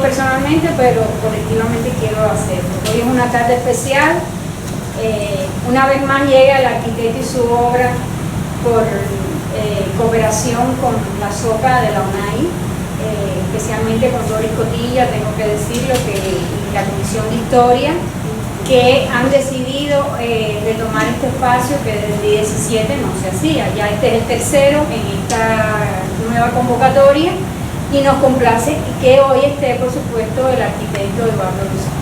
personalmente, pero colectivamente quiero hacerlo. Hoy es una tarde especial. Una vez más llega el arquitecto y su obra por cooperación con la SOCA de la UNAI, especialmente con Doris Cotilla, tengo que decirlo, y la Comisión de Historia, que han decidido retomar este espacio que desde el 2017 no se hacía. Ya este es el tercero en esta nueva convocatoria y nos complace que hoy esté, por supuesto, el arquitecto Eduardo Lozada.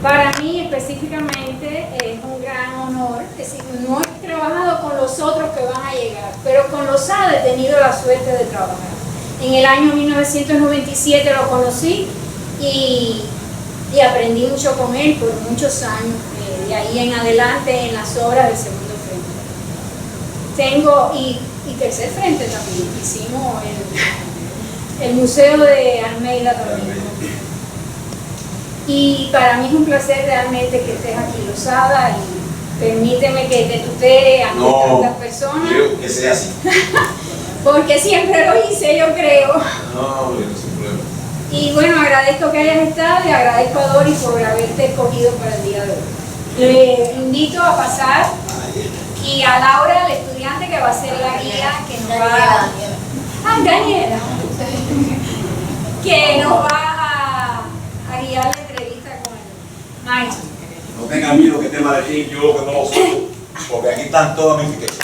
Para mí específicamente es un gran honor, es decir, no he trabajado con los otros que van a llegar, pero con Lozada he tenido la suerte de trabajar. En el año 1997 lo conocí y aprendí mucho con él por muchos años, de ahí en adelante en las obras del segundo frente. Y tercer frente también, hicimos el Museo de Almeida también. Y para mí es un placer realmente que estés aquí, Lozada, y permíteme que te tutee a tantas personas. Quiero que sea así. Porque siempre lo hice, yo creo. No, sin problema. Y bueno, agradezco que hayas estado y agradezco a Doris por haberte escogido para el día de hoy. Le invito a pasar y a Laura, la estudiante que va a ser la guía que nos va Daniela, que nos va a guiar la entrevista con el maestro. No tengan miedo que tema de ti, yo lo que no lo soy, porque aquí están todas mis riquezas.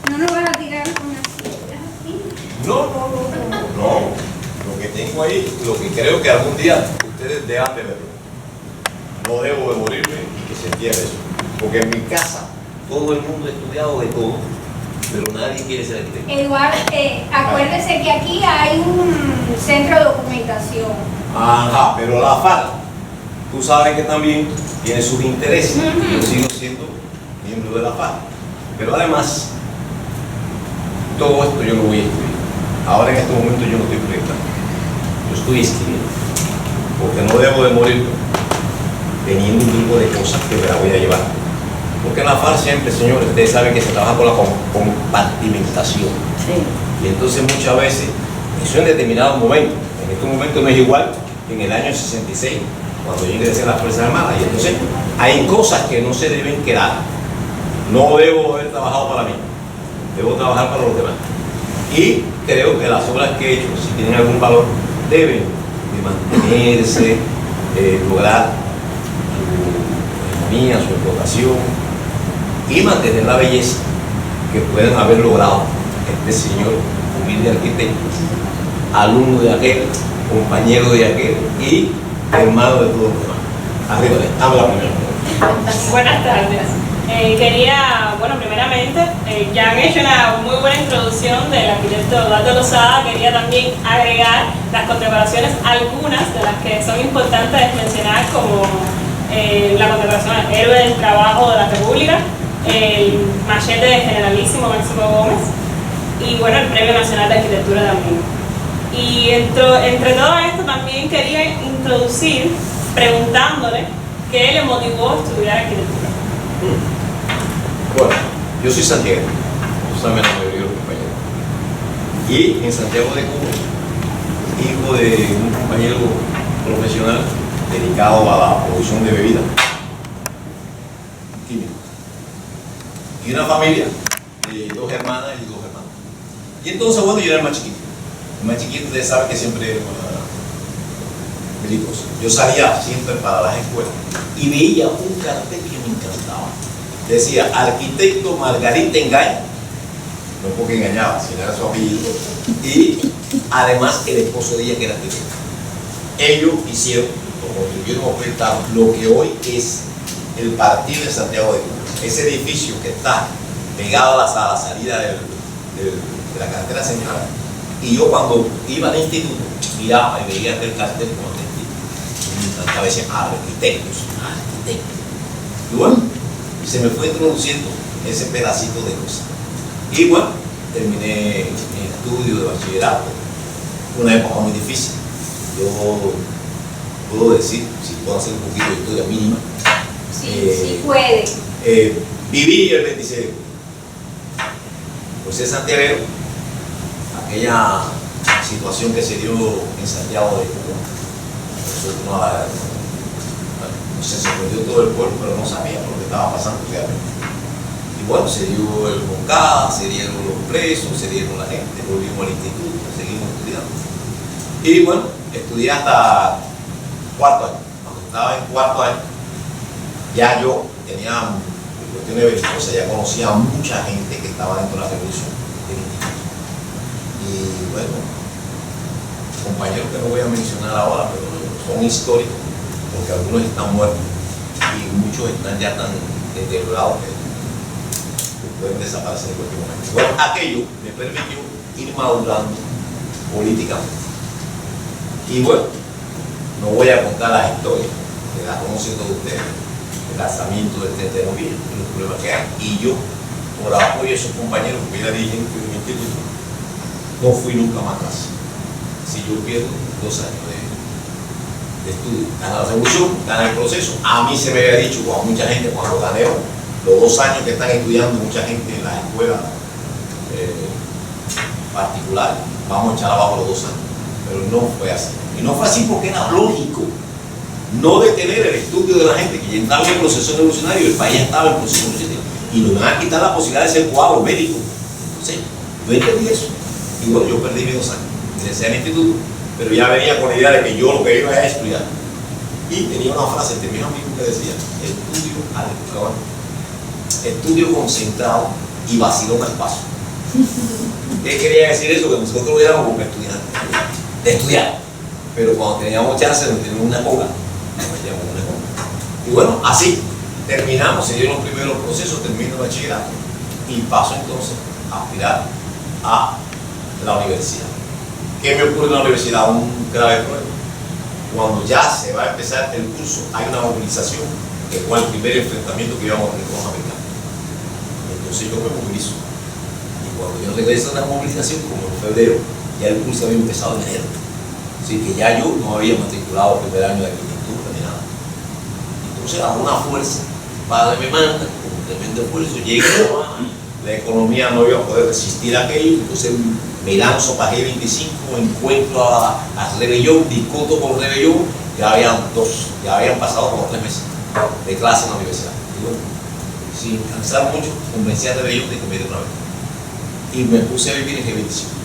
No nos vas a tirar con una silla, así. No. Lo que tengo ahí, lo que creo que algún día ustedes dejan de verlo. No debo de morirme y que se entienda eso. Porque en mi casa todo el mundo ha estudiado de todo, pero nadie quiere ser arquitecto. Eduardo, acuérdese que aquí hay un centro de documentación. Ajá, pero la FARC, tú sabes que también tiene sus intereses. Yo sigo siendo miembro de la FARC. Pero además, todo esto yo lo voy a escribir. Ahora en este momento yo no estoy proyectando, yo estoy escribiendo, porque no debo de morir teniendo un grupo de cosas que me la voy a llevar. Porque en la FARC siempre, señores, ustedes saben que se trabaja con la compartimentación. Sí. Y entonces muchas veces, eso en determinados momentos, en este momento no es igual que en el año 66, cuando yo ingresé en las Fuerzas Armadas. Y entonces hay cosas que no se deben quedar. No debo haber trabajado para mí, debo trabajar para los demás. Y creo que las obras que he hecho, si tienen algún valor, deben de mantenerse, lograr su armonía, su explotación y mantener la belleza que pueden haber logrado este señor humilde arquitecto, alumno de aquel, compañero de aquel y hermano de todos los demás. Arriba, habla primero. Buenas tardes. Quería, primeramente, ya han hecho una muy buena introducción del arquitecto Eduardo Lozada. Quería también agregar las condecoraciones, algunas de las que son importantes mencionar, como la condecoración al Héroe del Trabajo de la República, el machete de Generalísimo Máximo Gómez y el Premio Nacional de Arquitectura también. Y entre todo esto también quería introducir preguntándole qué le motivó a estudiar arquitectura. Bueno, yo soy Santiago, saben la mayoría de los compañeros. Y en Santiago de Cuba, hijo de un compañero profesional dedicado a la producción de bebidas químicas. Y una familia de 2 hermanas y 2 hermanos. Y entonces, yo era el más chiquito. El más chiquito, ustedes saben que siempre era belicoso. Yo salía siempre para las escuelas y veía un cartel que me encantaba. Decía, arquitecto Margarita Engay, no porque engañaba, sino era su apellido, y además el esposo de ella que era arquitecto. Ellos hicieron, o contribuyeron a proyectar lo que hoy es el partido de Santiago de Cuba. Ese edificio que está pegado a la salida de la carretera central. Y yo cuando iba al instituto, miraba y veía aquel cartel como arquitecto. Y me encantaba decir, arquitectos. Y se me fue introduciendo ese pedacito de cosas. Y terminé mi estudio de bachillerato, una época muy difícil. Yo puedo decir, si puedo hacer un poquito de historia mínima. Sí puede. Viví el 26 de julio. José Santiago, aquella situación que se dio en Santiago de Cuba. No sé, se perdió todo el pueblo, pero no sabíamos lo que estaba pasando realmente. Y bueno, se dio el Moncada, se dieron los presos, se dieron la gente, volvimos al instituto, seguimos estudiando. Y bueno, estudié hasta cuarto año. Cuando estaba en cuarto año, ya yo tenía cuestiones belicosas, ya conocía a mucha gente que estaba dentro de la revolución del instituto. Y bueno, compañeros que no voy a mencionar ahora, pero son históricos, porque algunos están muertos y muchos están ya tan deteriorados que pueden desaparecer en cualquier momento. Bueno, aquello me permitió ir madurando políticamente. Y bueno, no voy a contar las historias, que las conocen todos ustedes, el lanzamiento del 30 de noviembre, los problemas que hay. Y yo, por apoyo de esos compañeros que era dirigente de mi instituto, no fui nunca más atrás. Si yo pierdo 2 años de estudio, gana la revolución, gana el proceso. A mí se me había dicho, con mucha gente, cuando gané los 2 años que están estudiando, mucha gente en las escuelas particulares, vamos a echar abajo los 2 años. Pero no fue así. Y no fue así porque era lógico no detener el estudio de la gente que ya estaba en el proceso revolucionario, el país estaba en el proceso revolucionario, y nos van a quitar la posibilidad de ser cuadro médico. Entonces, yo entendí eso. Y bueno, yo perdí mis 2 años. Ingresé al instituto, pero ya venía con la idea de que yo lo que iba a estudiar. Y tenía una frase de mis amigos que decía: estudio concentrado y vacilón al paso. ¿Qué quería decir eso? Que nosotros éramos como estudiantes de estudiar, pero cuando teníamos chance de tener una cola, y bueno, así terminamos, se dieron los primeros procesos, termino el bachillerato y paso entonces a aspirar a la universidad. ¿Qué me ocurre en la universidad? Un grave problema. Cuando ya se va a empezar el curso, hay una movilización, que fue el primer enfrentamiento que íbamos a tener con los americanos. Entonces yo me movilizo. Y cuando yo regreso a la movilización, como en febrero, ya el curso había empezado en enero. Así que ya yo no había matriculado el primer año de arquitectura ni nada. Entonces a una fuerza, padre me manda, con un tremendo esfuerzo, llega la economía no iba a poder resistir a aquello, entonces me lanzo para G25, encuentro a Rebellón, discuto con Rebellón, ya habían pasado como 3 meses de clase en la universidad. Y bueno, sin cansar mucho, convencí a Rebellón de que me diera una vez. Y me puse a vivir en G25.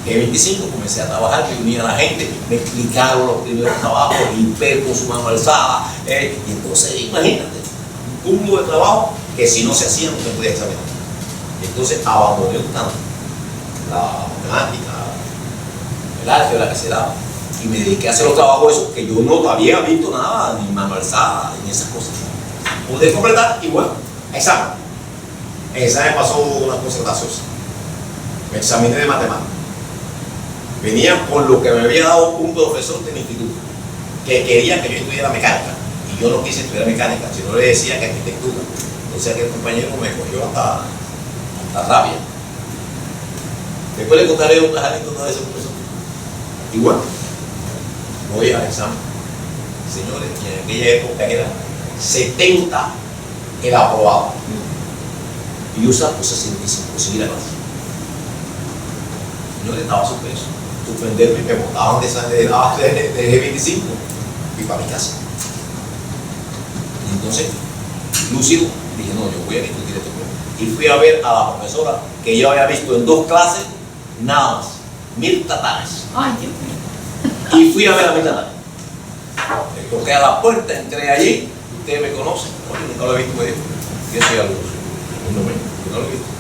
G25 comencé a trabajar, me unía a la gente, me explicaron los primeros trabajos, limpié con su mano alzada, y entonces imagínate, un cúmulo de trabajo que si no se hacía no se podía examinar. Entonces abandoné tanto la matemática, el álgebra que se daba, y me dediqué a hacer los trabajos esos que yo no había visto nada, ni mano alzada, ni esas cosas. Pude completar y bueno, examen. En el examen pasó una cosa graciosa. Me examiné de matemáticas. Venía por lo que me había dado un profesor del instituto, que quería que yo estudiara mecánica, y yo no quise estudiar mecánica, sino le decía que arquitectura. Entonces aquel compañero me cogió hasta rabia. Después le contaré otras anécdotas de ese profesor. Y bueno, voy al examen. Señores, en aquella época era 70 el aprobado. Y yo saco 65, seguí la clase. Señores, estaba suspenso. Suspenderme, me botaban de G25 y para mi casa. Y entonces, lúcido, dije: no, yo voy a discutir este problema. Y fui a ver a la profesora que yo había visto en 2 clases, nada más, Mirta Tanes. Ay, Dios mío. Y fui a ver a Mirta Tanes. Le toqué a la puerta, entré allí, ustedes me conocen, no, yo nunca lo he visto, me dijo: yo soy algo, yo no lo he visto.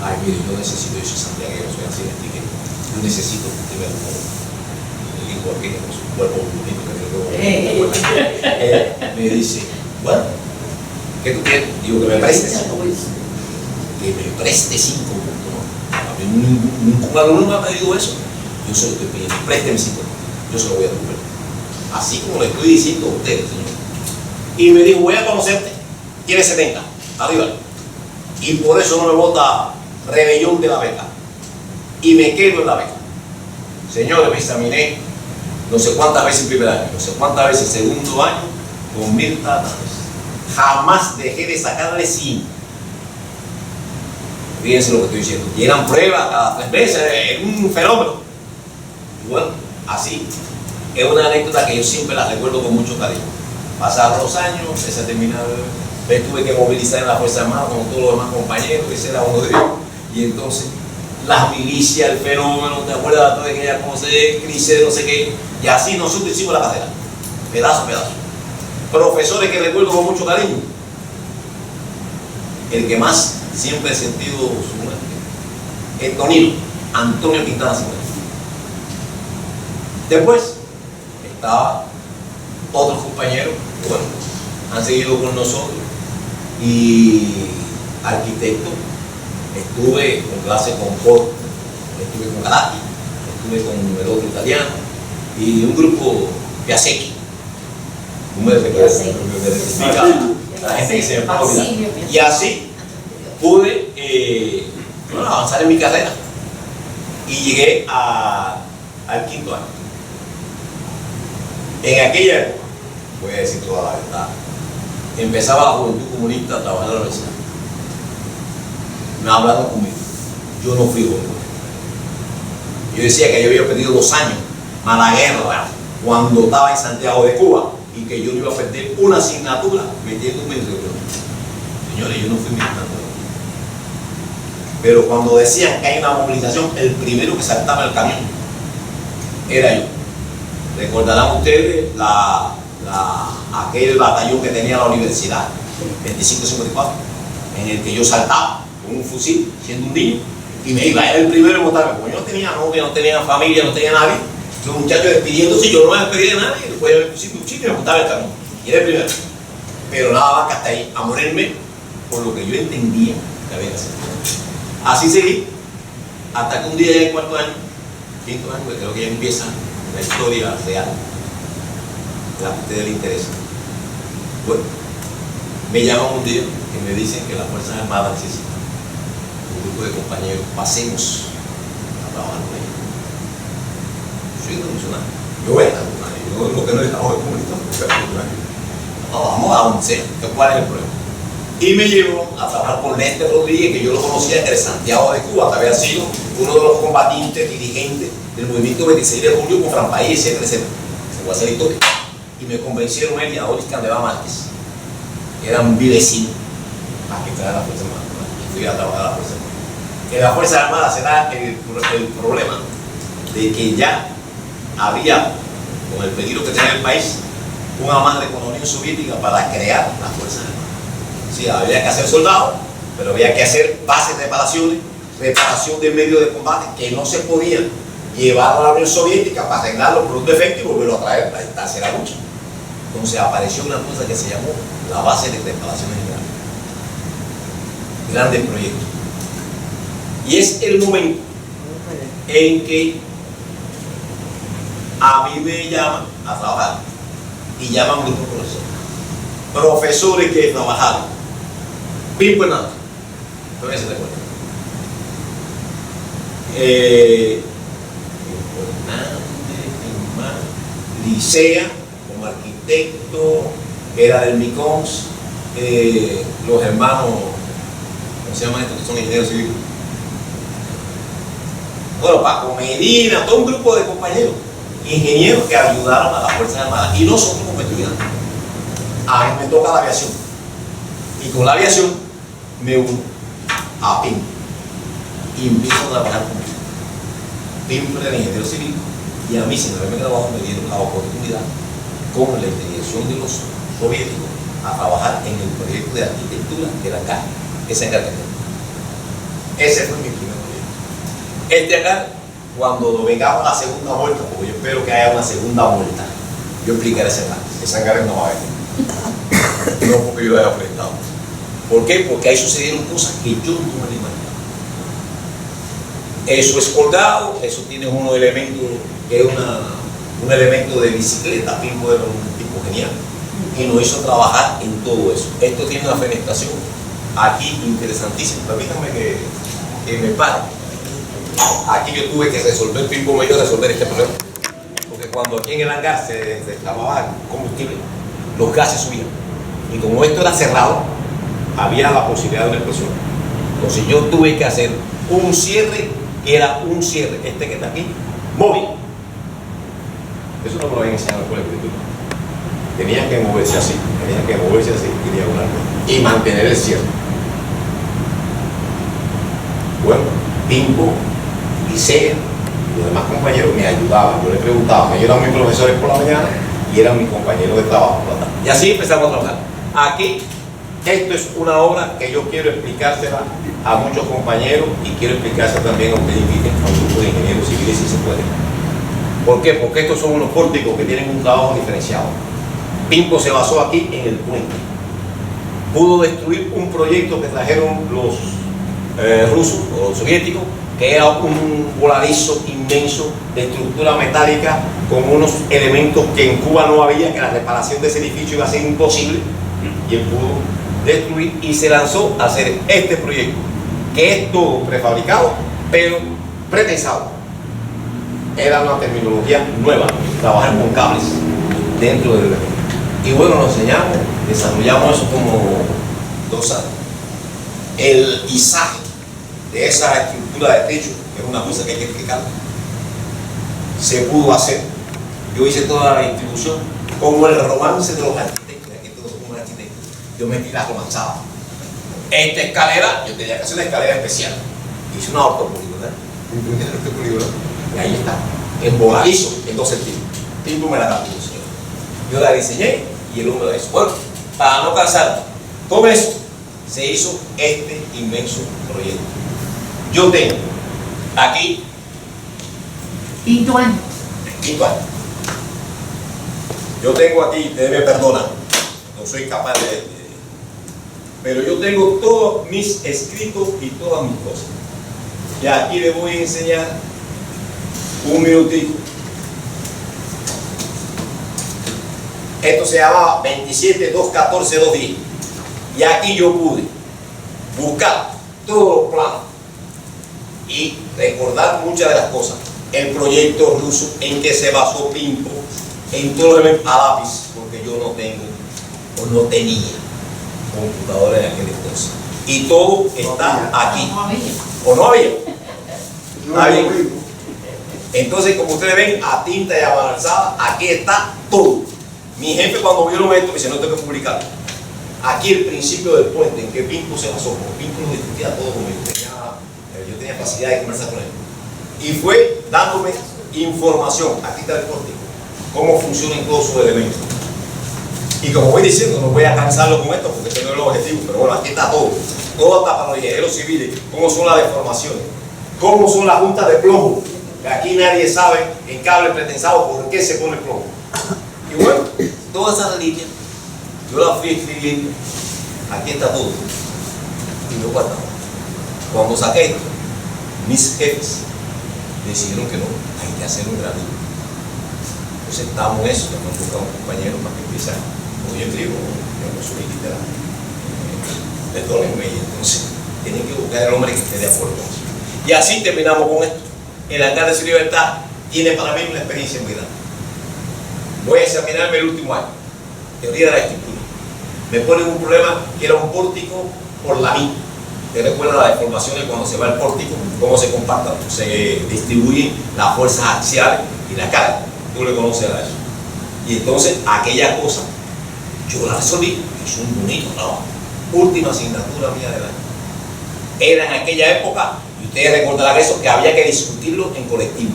Ay, mire, yo necesito, yo soy santiaguero, soy así, yo necesito que usted me lo ponga. Le digo aquello con su cuerpo bonito que me dice: bueno, ¿qué tú quieres? Digo, que me preste 5 puntos. Que me preste 5 puntos. ¿No? A mí ningún alumno me ha pedido eso. Yo se lo estoy pidiendo, présteme 5 puntos. Yo se lo voy a devolver. Así como le estoy diciendo a ustedes, señor. Y me dijo: voy a conocerte. Tiene 70. Arriba. Y por eso no me vota Rebellón de la beca. Y me quedo en la beca. Señores, me examiné no sé cuántas veces el primer año, no sé cuántas veces el segundo año, con Mirta Tanes. Jamás dejé de sacarle 100. Fíjense lo que estoy diciendo. Llegan pruebas cada 3 meses, es un fenómeno. Y bueno, así, es una anécdota que yo siempre la recuerdo con mucho cariño. Pasaron los años, empecé a terminar, me tuve que movilizar en la Fuerza Armada con todos los demás compañeros, ese era uno de ellos. Y entonces, las milicias, el fenómeno, ¿te acuerdas de toda aquella cosa de crisis, no sé qué? Y así nosotros hicimos la carrera, pedazo a pedazo. Profesores que recuerdo con mucho cariño. El que más siempre he sentido su muerte, el Tonino, Antonio Quintana Simón. Después estaba otros compañeros que, bueno, han seguido con nosotros, y arquitecto, estuve en clase con Ford, estuve con Galati, estuve con el otro italiano y un grupo de Aseki. No me recuerdo, la gente que se me puede olvidar. Y así pude bueno, avanzar en mi carrera y llegué al quinto año. En aquella época, voy a decir toda la verdad, empezaba la Juventud Comunista a trabajar en la universidad. Me hablaron conmigo. Yo no fui joven. Yo decía que yo había perdido 2 años más la guerra cuando estaba en Santiago de Cuba y que yo no iba a perder una asignatura metiéndome en reunión. Señores, yo no fui militante. Pero cuando decían que hay una movilización, el primero que saltaba el camión era yo. Recordarán ustedes aquel batallón que tenía la universidad, 2554, en el que yo saltaba con un fusil, siendo un niño, y me iba, era el primero en montarme. Como yo no tenía novia, no tenía familia, no tenía nadie, los muchachos despidiéndose, yo no me despedí de nadie, después me puse un chico y me montaba el camión. Y era el primero. Pero nada más que hasta ahí, a morirme por lo que yo entendía que había que hacer. Así seguí, hasta que un día, en el cuarto año, quinto año, que creo que ya empieza la historia real, la que a ustedes les interesa. Bueno, me llaman un día y me dicen que las Fuerzas Armadas necesitan un grupo de compañeros, pasemos a trabajar con ellos. Soy revolucionario, yo voy a estar revolucionario, yo lo que no es trabajo de comunista, soy revolucionario. No, vamos a donde sea, ¿cuál es el problema? Y me llevó a trabajar con Néstor Rodríguez, que yo lo conocía desde Santiago de Cuba, que había sido uno de los combatientes, dirigentes del movimiento 26 de julio con Fran País, etcétera, etcétera. Se fue a hacer historia. Y me convencieron él y a Doris Candela Márquez, que eran mi vecino, a que fuera la Fuerza Armada. Y fui a trabajar a la Fuerza Armada. Que la Fuerza Armada será el problema de que ya había, con el peligro que tenía el país, un amante con la Unión Soviética para crear las Fuerzas Armadas. Sí, había que hacer soldados, pero había que hacer bases de reparaciones, reparación de medios de combate que no se podían llevar a la Unión Soviética para arreglarlo por un defecto y volverlo a traer para instancia de la lucha. Entonces apareció una cosa que se llamó la base de reparaciones generales. Grandes proyectos. Y es el momento en que a mí me llaman a trabajar y llaman a un grupo de profesores que trabajaron. Pimpo Hernández, todavía se recuerda. Licea, como arquitecto, era del MICONS, los hermanos, ¿cómo se llaman estos que son ingenieros civiles? Bueno, Paco Medina, todo un grupo de compañeros, ingenieros que ayudaron a las Fuerzas Armadas, y nosotros como estudiantes. A mí me toca la aviación, y con la aviación me uno a PIM y empiezo a trabajar con PIM era ingeniero civil, y a mí, sin haberme graduado, me dieron la oportunidad con la intervención de los soviéticos a trabajar en el proyecto de arquitectura de la CAR, esa encargación. Ese fue mi primer proyecto. Este acá, cuando vengamos a la segunda vuelta, porque yo espero que haya una segunda vuelta, yo explicaré esa encarga no va a haber. No porque yo lo haya prestado. ¿Por qué? Porque ahí sucedieron cosas que yo no me imaginaba. Eso es colgado, eso tiene unos elementos que es un elemento de bicicleta. Pimpo era un tipo genial y nos hizo trabajar en todo eso. Esto tiene una fenestración aquí interesantísima. Permítanme que me pare. Aquí yo tuve que resolver, Pimpo me dio a resolver este problema. Porque cuando aquí en el hangar se reclamaba combustible, los gases subían. Y como esto era cerrado, había la posibilidad de una explosión. Entonces yo tuve que hacer un cierre, que era un cierre, este que está aquí, móvil, Eso no me lo habían enseñado en la escuela de arquitectura. Tenían que moverse así, y diagonalmente. Y mantener el cierre. Bueno, Pimpo, Licea y los demás compañeros me ayudaban. Yo les preguntaba, me ayudaban mis profesores por la mañana y eran mis compañeros de trabajo por la tarde. Y así empezamos a trabajar. Aquí, esto es una obra que yo quiero explicársela a muchos compañeros y quiero explicársela también a ustedes, inviten a un grupo de ingenieros civiles si se puede. ¿Por qué? Porque estos son unos pórticos que tienen un trabajo diferenciado. Pimpo se basó aquí en el puente. Pudo destruir un proyecto que trajeron los rusos o los soviéticos, que era un voladizo inmenso de estructura metálica con unos elementos que en Cuba no había, que la reparación de ese edificio iba a ser imposible, y él pudo destruir y se lanzó a hacer este proyecto, que es todo prefabricado, pero pretensado. Era una terminología nueva, trabajar con cables dentro del elemento. Y bueno, nos enseñamos, desarrollamos eso como 2 años. El izaje de esa estructura de techo, que es una cosa que hay que explicar, se pudo hacer. Yo hice toda la distribución como el romance de los arquitectos, aquí todos como arquitectos. Yo me la romanzaba. Esta escalera, yo tenía que hacer una escalera especial. Hice una ortopoligonal, y ahí está, en voladizo, en 2 centímetros. Pimpo me la cambió, señor. Yo la diseñé y el hombre la hizo. Bueno, para no cansar, con eso se hizo este inmenso proyecto. Yo tengo aquí Quinto año. Yo tengo aquí, ustedes me perdonan, no soy capaz de pero yo tengo todos mis escritos y todas mis cosas. Y aquí les voy a enseñar un minutico. Esto se llamaba 27.2.14.2.10. Y aquí yo pude buscar todos los planos y recordar muchas de las cosas. El proyecto ruso en que se basó Pimpo, en todo el a lápiz, porque yo no tengo o no tenía computadora en aquel entonces. Y todo está aquí. ¿O no había? Está bien. Entonces, como ustedes ven, a tinta y avanzada, aquí está todo. Mi jefe, cuando vio esto, me dice: no tengo que publicarlo. Aquí el principio del puente en que Pimpo se basó, porque Pimpo lo discutía todo conmigo. Yo tenía facilidad de conversar con él. Y fue dándome información. Aquí está el pórtico, cómo funcionan todos sus elementos. Y como voy diciendo, no voy a cansarlo con esto porque este no es el objetivo, pero bueno, aquí está todo. Todo hasta para los ingenieros civiles, cómo son las deformaciones, cómo son las juntas de plomo. Que aquí nadie sabe en cable pretensado por qué se pone plomo. Y bueno, todas esas líneas, yo las fui escribiendo. Aquí está todo. Y yo guardaba. Cuando saqué esto, mis jefes decidieron que no, hay que hacer un gran libro. Entonces estamos en eso, hemos buscado un compañero para que empiece. Como yo escribo, yo no soy literal. Perdónenme, y entonces tienen que buscar el hombre que esté de acuerdo con eso. Y así terminamos con esto. El hangar de Su Libertad tiene para mí una experiencia muy grande. Voy a examinarme el último año, teoría de la estructura. Me ponen un problema que era un pórtico por la mitad. Ustedes recuerdan las deformaciones cuando se va el pórtico, cómo se compartan, se distribuyen las fuerzas axiales y la carga. Tú le conoces a eso. Y entonces aquella cosa, yo la resolví, es un bonito trabajo. Última asignatura mía del año. Era en aquella época, y ustedes recordarán eso, que había que discutirlo en colectivo.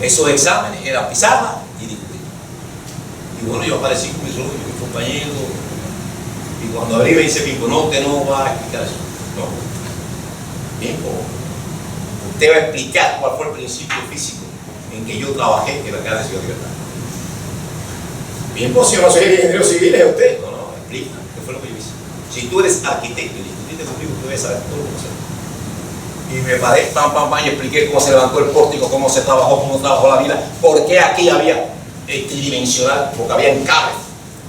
Esos exámenes eran pizarra y discutir. Y bueno, yo aparecí con mis compañeros, y cuando abrí me dice Pimpo: no, usted no va a explicar eso. No. Pimpo, usted va a explicar cuál fue el principio físico en que yo trabajé en la Casa de Ciudad Libertad. Pimpo, si yo no soy ingeniero civil, es usted. No, no, explica qué fue lo que yo hice. Si tú eres arquitecto y discutiste conmigo, tú debes saber todo lo que sé. Y me paré, y expliqué cómo se levantó el pórtico, cómo se trabajó, cómo trabajó la vida, por qué aquí había tridimensional, porque había cables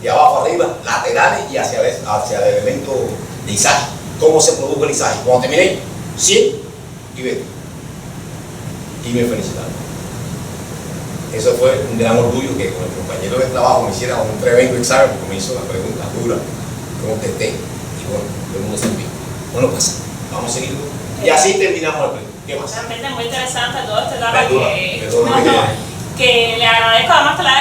de abajo arriba, laterales y hacia el elemento de izaje. Cómo se produjo el izaje. Cuando terminé, 100 y 20. Y me felicitaron. Eso fue un gran orgullo que con el compañero de trabajo me hiciera un tremendo examen, porque me hizo una pregunta dura, contesté, y bueno, todo el mundo se envió. Bueno, pues, vamos a seguirlo. Y así terminamos el proyecto. ¿Qué más? Realmente muy interesante todo este tema que le agradezco además que la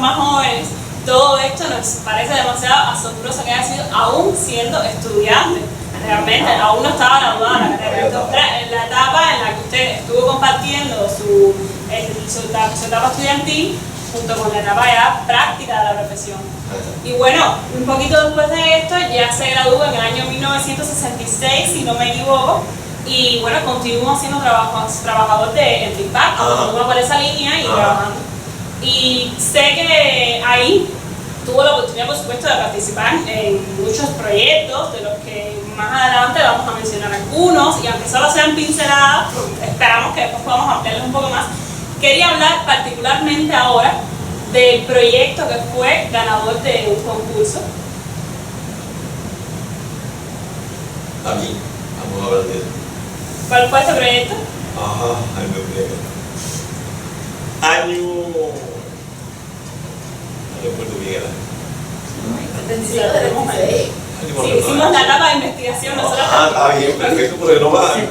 más jóvenes, todo esto nos parece demasiado asombroso que haya sido aún siendo estudiante. Realmente aún no estaba graduada la carrera. Entonces, en la etapa en la que usted estuvo compartiendo su etapa estudiantil junto con la etapa ya práctica de la profesión. Y bueno, un poquito después de esto ya se graduó en el año 1966, si no me equivoco, y bueno, continúo siendo trabajador de Enripac, continúo por esa línea y trabajando. Y sé que ahí tuvo la oportunidad, por supuesto, de participar en muchos proyectos, de los que más adelante vamos a mencionar algunos, y aunque solo sean pinceladas, esperamos que después podamos ampliarles un poco más. Quería hablar particularmente ahora del proyecto que fue ganador de un concurso. A mí, vamos a hablar de eso. ¿Cuál fue este proyecto? Ajá, ay, me olvidé. Año Puerto Miguel. Sí, lo tenemos ahí. Sí, hicimos la etapa de investigación nosotros. Ah, está bien, perfecto, porque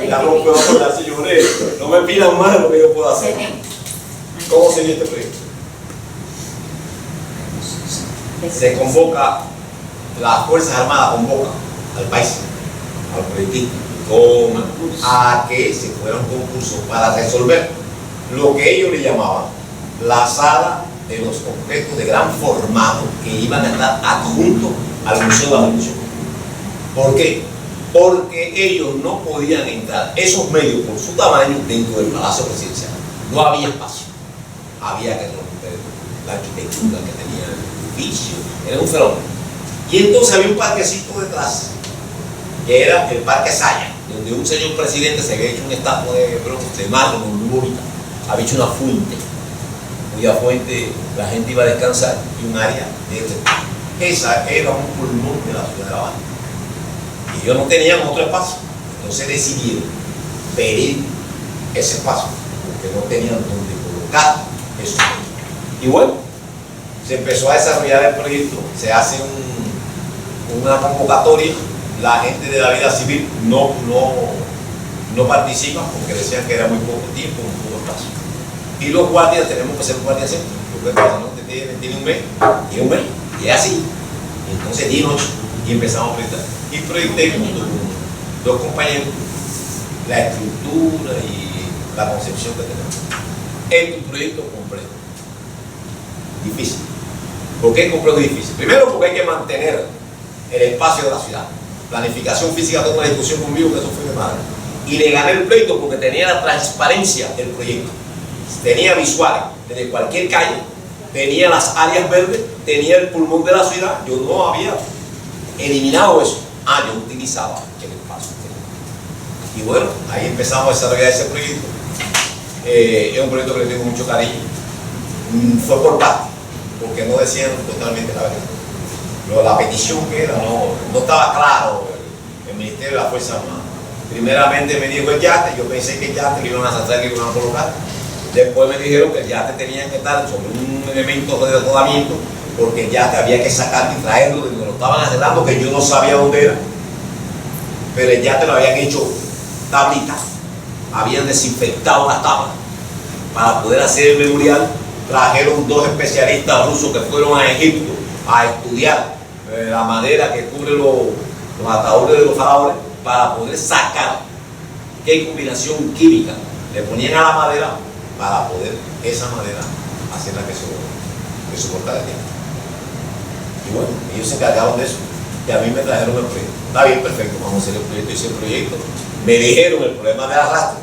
ya no puedo acordar, señores. No me pidan más de lo que yo puedo hacer. ¿Cómo sería este proyecto? Se convoca, las Fuerzas Armadas convocan al país, al proyectista, a que se fuera un concurso para resolver lo que ellos le llamaban la sala de los objetos de gran formato que iban a estar adjuntos al Museo de la Revolución. ¿Por qué? Porque ellos no podían entrar esos medios por su tamaño dentro del Palacio Presidencial. No había espacio. Había que romper la arquitectura que tenía el edificio. Era un fenómeno. Y entonces había un parquecito detrás, que era el Parque Saya, donde un señor presidente se había hecho una estatua de mármol muy bonita. Había hecho una fuente, cuya fuente la gente iba a descansar, y un área de respeto. Esa era un pulmón de la ciudad de La Habana. Y ellos no tenían otro espacio. Entonces decidieron pedir ese espacio, porque no tenían dónde colocar eso. Y bueno, se empezó a desarrollar el proyecto, se hace una convocatoria, la gente de la vida civil no participa porque decían que era muy poco tiempo, muy poco espacio. Y los guardias, tenemos que ser un guardia centro, porque tiene un mes, y es así. Y entonces 10 noches, y empezamos a proyectar. Y proyecté junto con dos compañeros la estructura y la concepción que tenemos. Es un proyecto complejo, difícil. ¿Por qué complejo y difícil? Primero porque hay que mantener el espacio de la ciudad. Planificación física, tuvo una discusión conmigo, que eso fue de madre. Y le gané el pleito porque tenía la transparencia del proyecto. Tenía visuales desde cualquier calle, tenía las áreas verdes, tenía el pulmón de la ciudad. Yo no había eliminado eso. Yo utilizaba el espacio. Y bueno, ahí empezamos a desarrollar ese proyecto. Es un proyecto que le tengo mucho cariño. Fue por parte, porque no decían totalmente la verdad. La petición que era, no estaba claro el Ministerio de la Fuerza Armada. Primeramente me dijo el yate, yo pensé que el yate lo iban a sacar, que lo iban a colocar. Después me dijeron que el yate tenía que estar sobre un elemento de rodamiento, porque el yate había que sacarlo y traerlo, y me lo estaban arreglando, que yo no sabía dónde era. Pero el yate lo habían hecho tablitas, habían desinfectado las tablas para poder hacer el memorial. Trajeron dos especialistas rusos que fueron a Egipto a estudiar la madera que cubre los ataúdes de los faraones, para poder sacar qué combinación química le ponían a la madera para poder esa madera hacerla que soportara el tiempo. Y bueno, ellos se encargaron de eso, y a mí me trajeron el proyecto. Está bien, perfecto, vamos a hacer el proyecto. Hice el proyecto, me dijeron el problema del arrastre,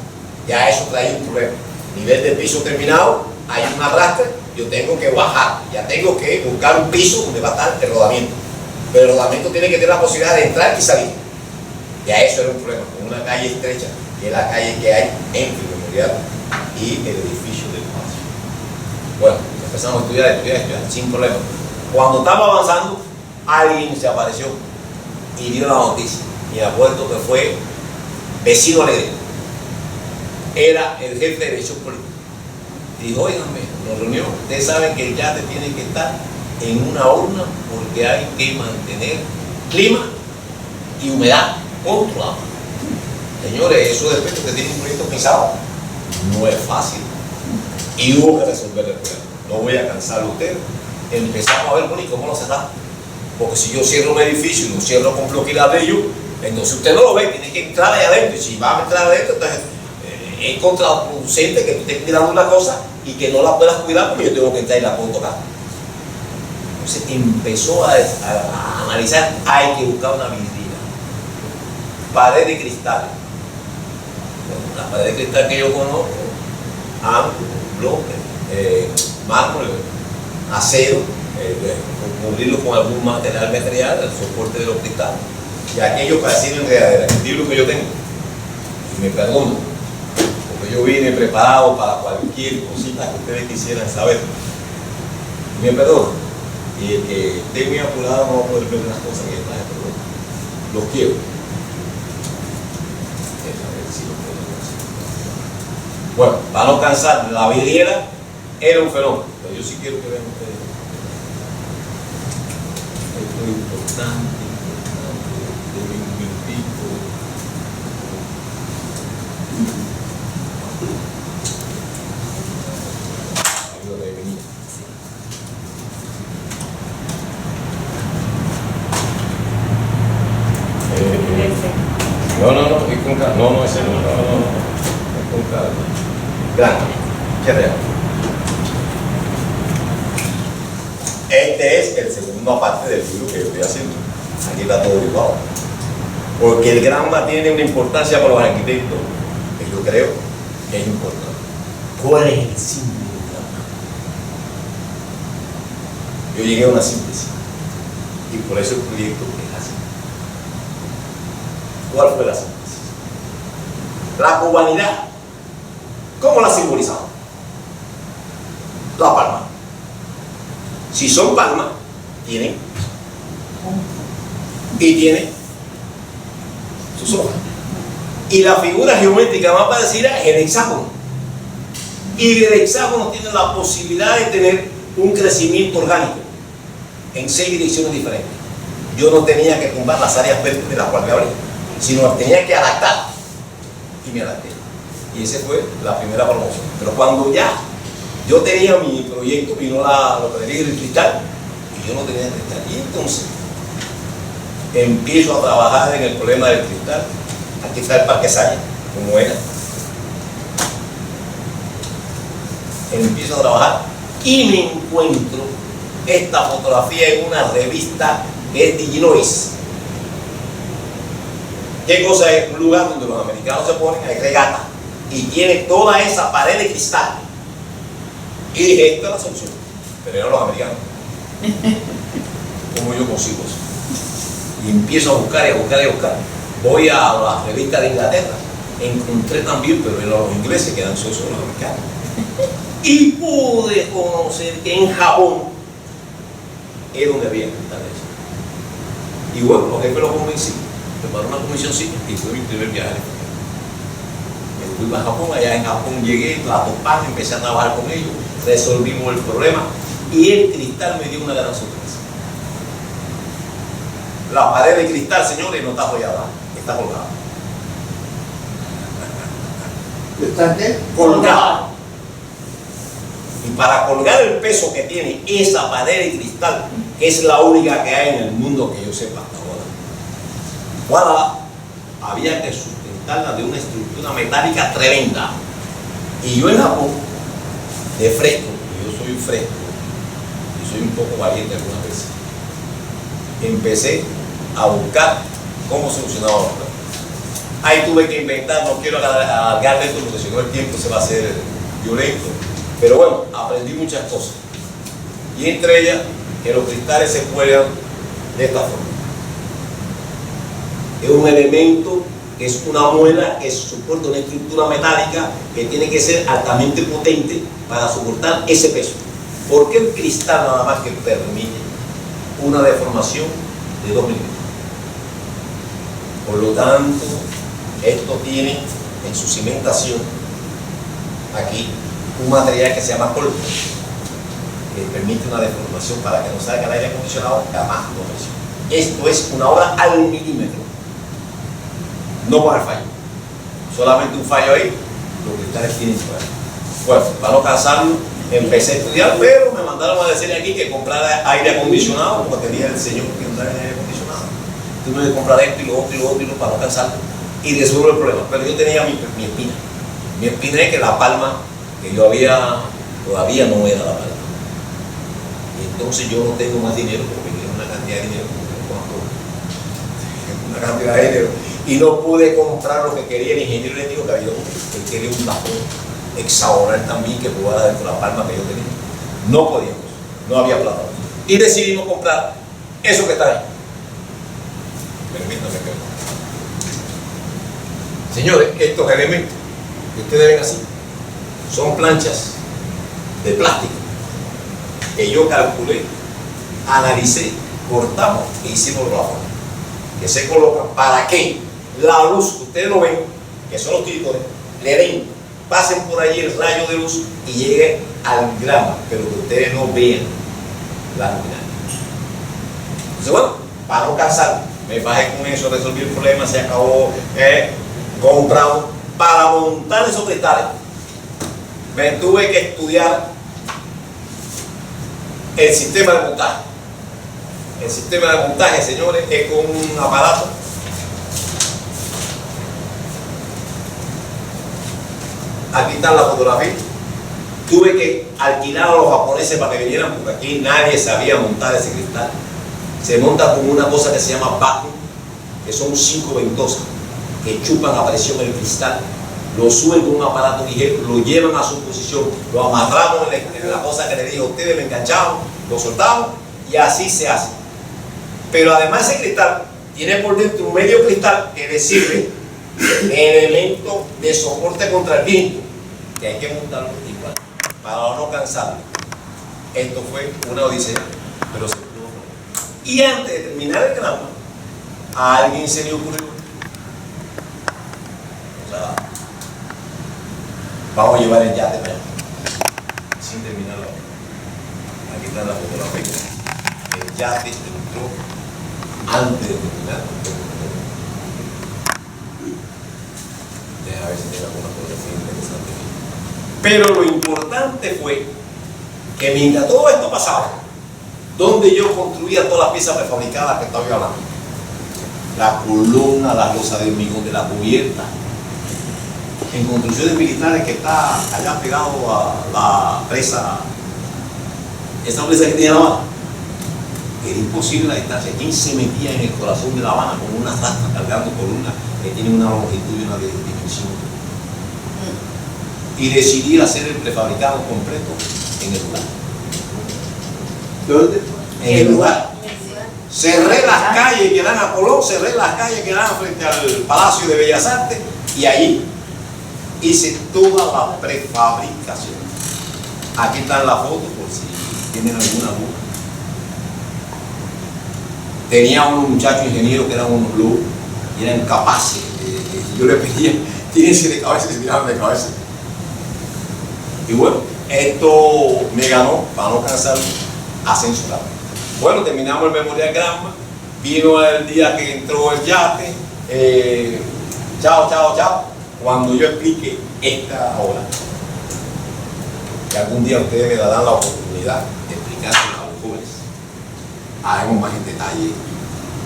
ya eso trae un problema. Nivel de piso terminado, hay un arrastre, yo tengo que bajar, ya tengo que buscar un piso donde va a estar el rodamiento. Pero el rodamiento tiene que tener la posibilidad de entrar y salir. Ya eso era un problema, con una calle estrecha, que es la calle que hay entre el Memorial y el edificio del Palacio. Bueno, empezamos a estudiar, sin problema. Cuando estaba avanzando, alguien se apareció y dio la noticia. Y me acuerdo que fue Vecino Alegre. Era el jefe de Derechos Políticos. Dijo, óiganme, nos reunió, ustedes saben que el yate tiene que estar en una urna porque hay que mantener clima y humedad controlada. Señores, eso depende, usted tiene un proyecto pensado. No es fácil. Y hubo que resolver el problema. No voy a cansar a ustedes. empezamos a ver, bueno, ¿y cómo lo cerramos? Porque si yo cierro un edificio y lo cierro con bloque y ladrillo, entonces usted no lo ve, tiene que entrar ahí adentro. Y si va a entrar adentro, entonces es contraproducente que tú estés cuidando una cosa y que no la puedas cuidar porque yo tengo que entrar y la puedo tocar. Entonces empezó a analizar, hay que buscar una vidriera, pared de cristal. Bueno, la pared de cristal que yo conozco, bloque, mármol, acero, cubrirlo con algún material, el soporte de los cristales. Y aquello parecía en realidad el libro que yo tengo. Y me perdono, porque yo vine preparado para cualquier cosita que ustedes quisieran saber. Y me perdono. Y el que esté muy apurado no va a poder ver las cosas que traje, pero los quiero. A ver si lo puedo hacer. Bueno, para no cansar, la vidriera era un fenómeno, pero yo sí quiero que vean ustedes. Esto es importante, de 20 y pico. Ahí donde venía. No, es con calma. No, ese no, es con calma. Grande, qué real. Este es el segundo parte del libro que yo estoy haciendo. Aquí está todo igual. Porque el granma tiene una importancia para los arquitectos, que yo creo que es importante. ¿Cuál es el símbolo del granma? Yo llegué a una síntesis. Y por eso el proyecto es así. ¿Cuál fue la síntesis? La cubanidad, ¿cómo la simbolizamos? La palma. Si son palmas, tienen y tienen sus hojas. Y la figura geométrica más parecida es el hexágono. Y el hexágono tiene la posibilidad de tener un crecimiento orgánico en 6 direcciones diferentes. Yo no tenía que tumbar las áreas verdes de las cuales me hablé, sino tenía que adaptar. Y me adapté. Y esa fue la primera promoción. Pero cuando ya yo tenía mi proyecto, vino lo que le dije del cristal, y yo no tenía cristal. Y entonces empiezo a trabajar en el problema del cristal. Aquí está el Parque Saya, como era. Empiezo a trabajar y me encuentro esta fotografía en una revista que es Diginois. ¿Qué cosa es? Un lugar donde los americanos se ponen, hay regata, y tiene toda esa pared de cristal. Y dije, esta es la solución. Pero eran los americanos. ¿Cómo yo consigo eso? Y empiezo a buscar y a buscar y a buscar. Voy a la revista de Inglaterra. Encontré también, pero eran los ingleses que eran socios de los americanos. Y pude conocer que en Japón es donde había cristal eso. Y bueno, los jefes lo convencí. Preparé una comisión sí y fue mi primer viaje. Me fui a Japón, allá en Japón llegué, la Topaz, empecé a trabajar con ellos, resolvimos el problema y el cristal me dio una gran sorpresa. La pared de cristal, señores, no está apoyada, está colgada. ¿Está qué? Colgada. Y para colgar el peso que tiene esa pared de cristal, que es la única que hay en el mundo que yo sepa hasta ahora, había que sustentarla de una estructura metálica tremenda. Y yo en Japón, de fresco, yo soy fresco, y soy un poco valiente algunas veces, empecé a buscar cómo solucionaba los problemas. Ahí tuve que inventar, no quiero alargar esto porque si no el tiempo se va a hacer violento, pero bueno, aprendí muchas cosas. Y entre ellas, que los cristales se cuelgan de esta forma. Es un elemento, es una muela que soporta una estructura metálica que tiene que ser altamente potente para soportar ese peso. ¿Por qué el cristal nada más que permite una deformación de 2 milímetros? Por lo tanto, esto tiene en su cimentación aquí un material que se llama polvo, que permite una deformación para que no salga el aire acondicionado jamás no presión. Esto es una obra al milímetro. No para el fallo, solamente un fallo ahí, los cristales tienen fuera. Bueno, para no cansarlo, Empecé a estudiar, pero me mandaron a decir aquí que comprara aire acondicionado, porque tenía el señor que andaba en aire acondicionado. Tuve que comprar esto y lo otro y lo otro y lo para no cansar y resolver el problema. Pero yo tenía mi espina. Mi espina es que la palma que yo había, todavía no era la palma. Y entonces yo no tengo más dinero, porque tenía una cantidad de dinero, una cantidad de dinero. Y no pude comprar lo que quería el ingeniero eléctrico que había. Él quería un bajón hexagonal también que jugara dentro de la palma que yo tenía. No podíamos, no había plata. Y decidimos comprar eso que está ahí. Permítame que... Señores, estos elementos que ustedes ven así son planchas de plástico que yo calculé, analicé, cortamos e hicimos la forma que se colocan para que la luz que ustedes lo ven, que son los tiritores, le den, pasen por allí el rayo de luz y llegue al grama, pero que ustedes no vean la luminaria. Entonces, bueno, para no cansar, me bajé con eso, resolví el problema, se acabó, compramos. Para montar esos cristales, me tuve que estudiar el sistema de montaje. El sistema de montaje, señores, es con un aparato aquí está la fotografía. Tuve que alquilar a los japoneses para que vinieran, porque aquí nadie sabía montar ese cristal. Se monta con una cosa que se llama vacuum, que son 5 ventosas que chupan a presión el cristal, lo suben con un aparato ligero, lo llevan a su posición, lo amarramos en la cosa que le dije a ustedes, lo enganchamos, lo soltamos y así se hace. Pero además ese cristal tiene por dentro un medio cristal que le sirve de elemento de soporte contra el viento, que hay que montarlo igual para no cansarlo. Esto fue una odisea, pero se pudo. Y antes de terminar el grama, a alguien se le ocurrió, o sea, vamos a llevar el yate para allá, sin terminar la obra. Aquí está la fotografía. El yate entró antes de terminar. Deja ver si tiene alguna fotografía interesante. Pero lo importante fue que mientras todo esto pasaba, donde yo construía todas las piezas prefabricadas que estaba hablando, la columna, la losa de hormigón de la cubierta, en construcciones militares que está allá pegado a la presa, esa presa que tiene La Habana, era imposible la distancia. ¿Quién se metía en el corazón de La Habana con una rasta cargando columnas que tienen una longitud y una dimensión? Y decidí hacer el prefabricado completo en el lugar. ¿Dónde? En el lugar. Cerré las calles que dan a Colón, cerré las calles que dan frente al Palacio de Bellas Artes y allí hice toda la prefabricación. Aquí están las fotos por si tienen alguna duda. Tenía unos muchachos ingenieros que eran unos locos y eran capaces. Yo les pedía, tírense de cabeza y se tiraban de cabeza. Y bueno, esto me ganó, para no cansarme, a censurar. Bueno, terminamos el Memorial Granma, vino el día que entró el yate, chao. Cuando yo explique esta obra, que algún día ustedes me darán la oportunidad de explicársela a los jóvenes, haremos más en detalle,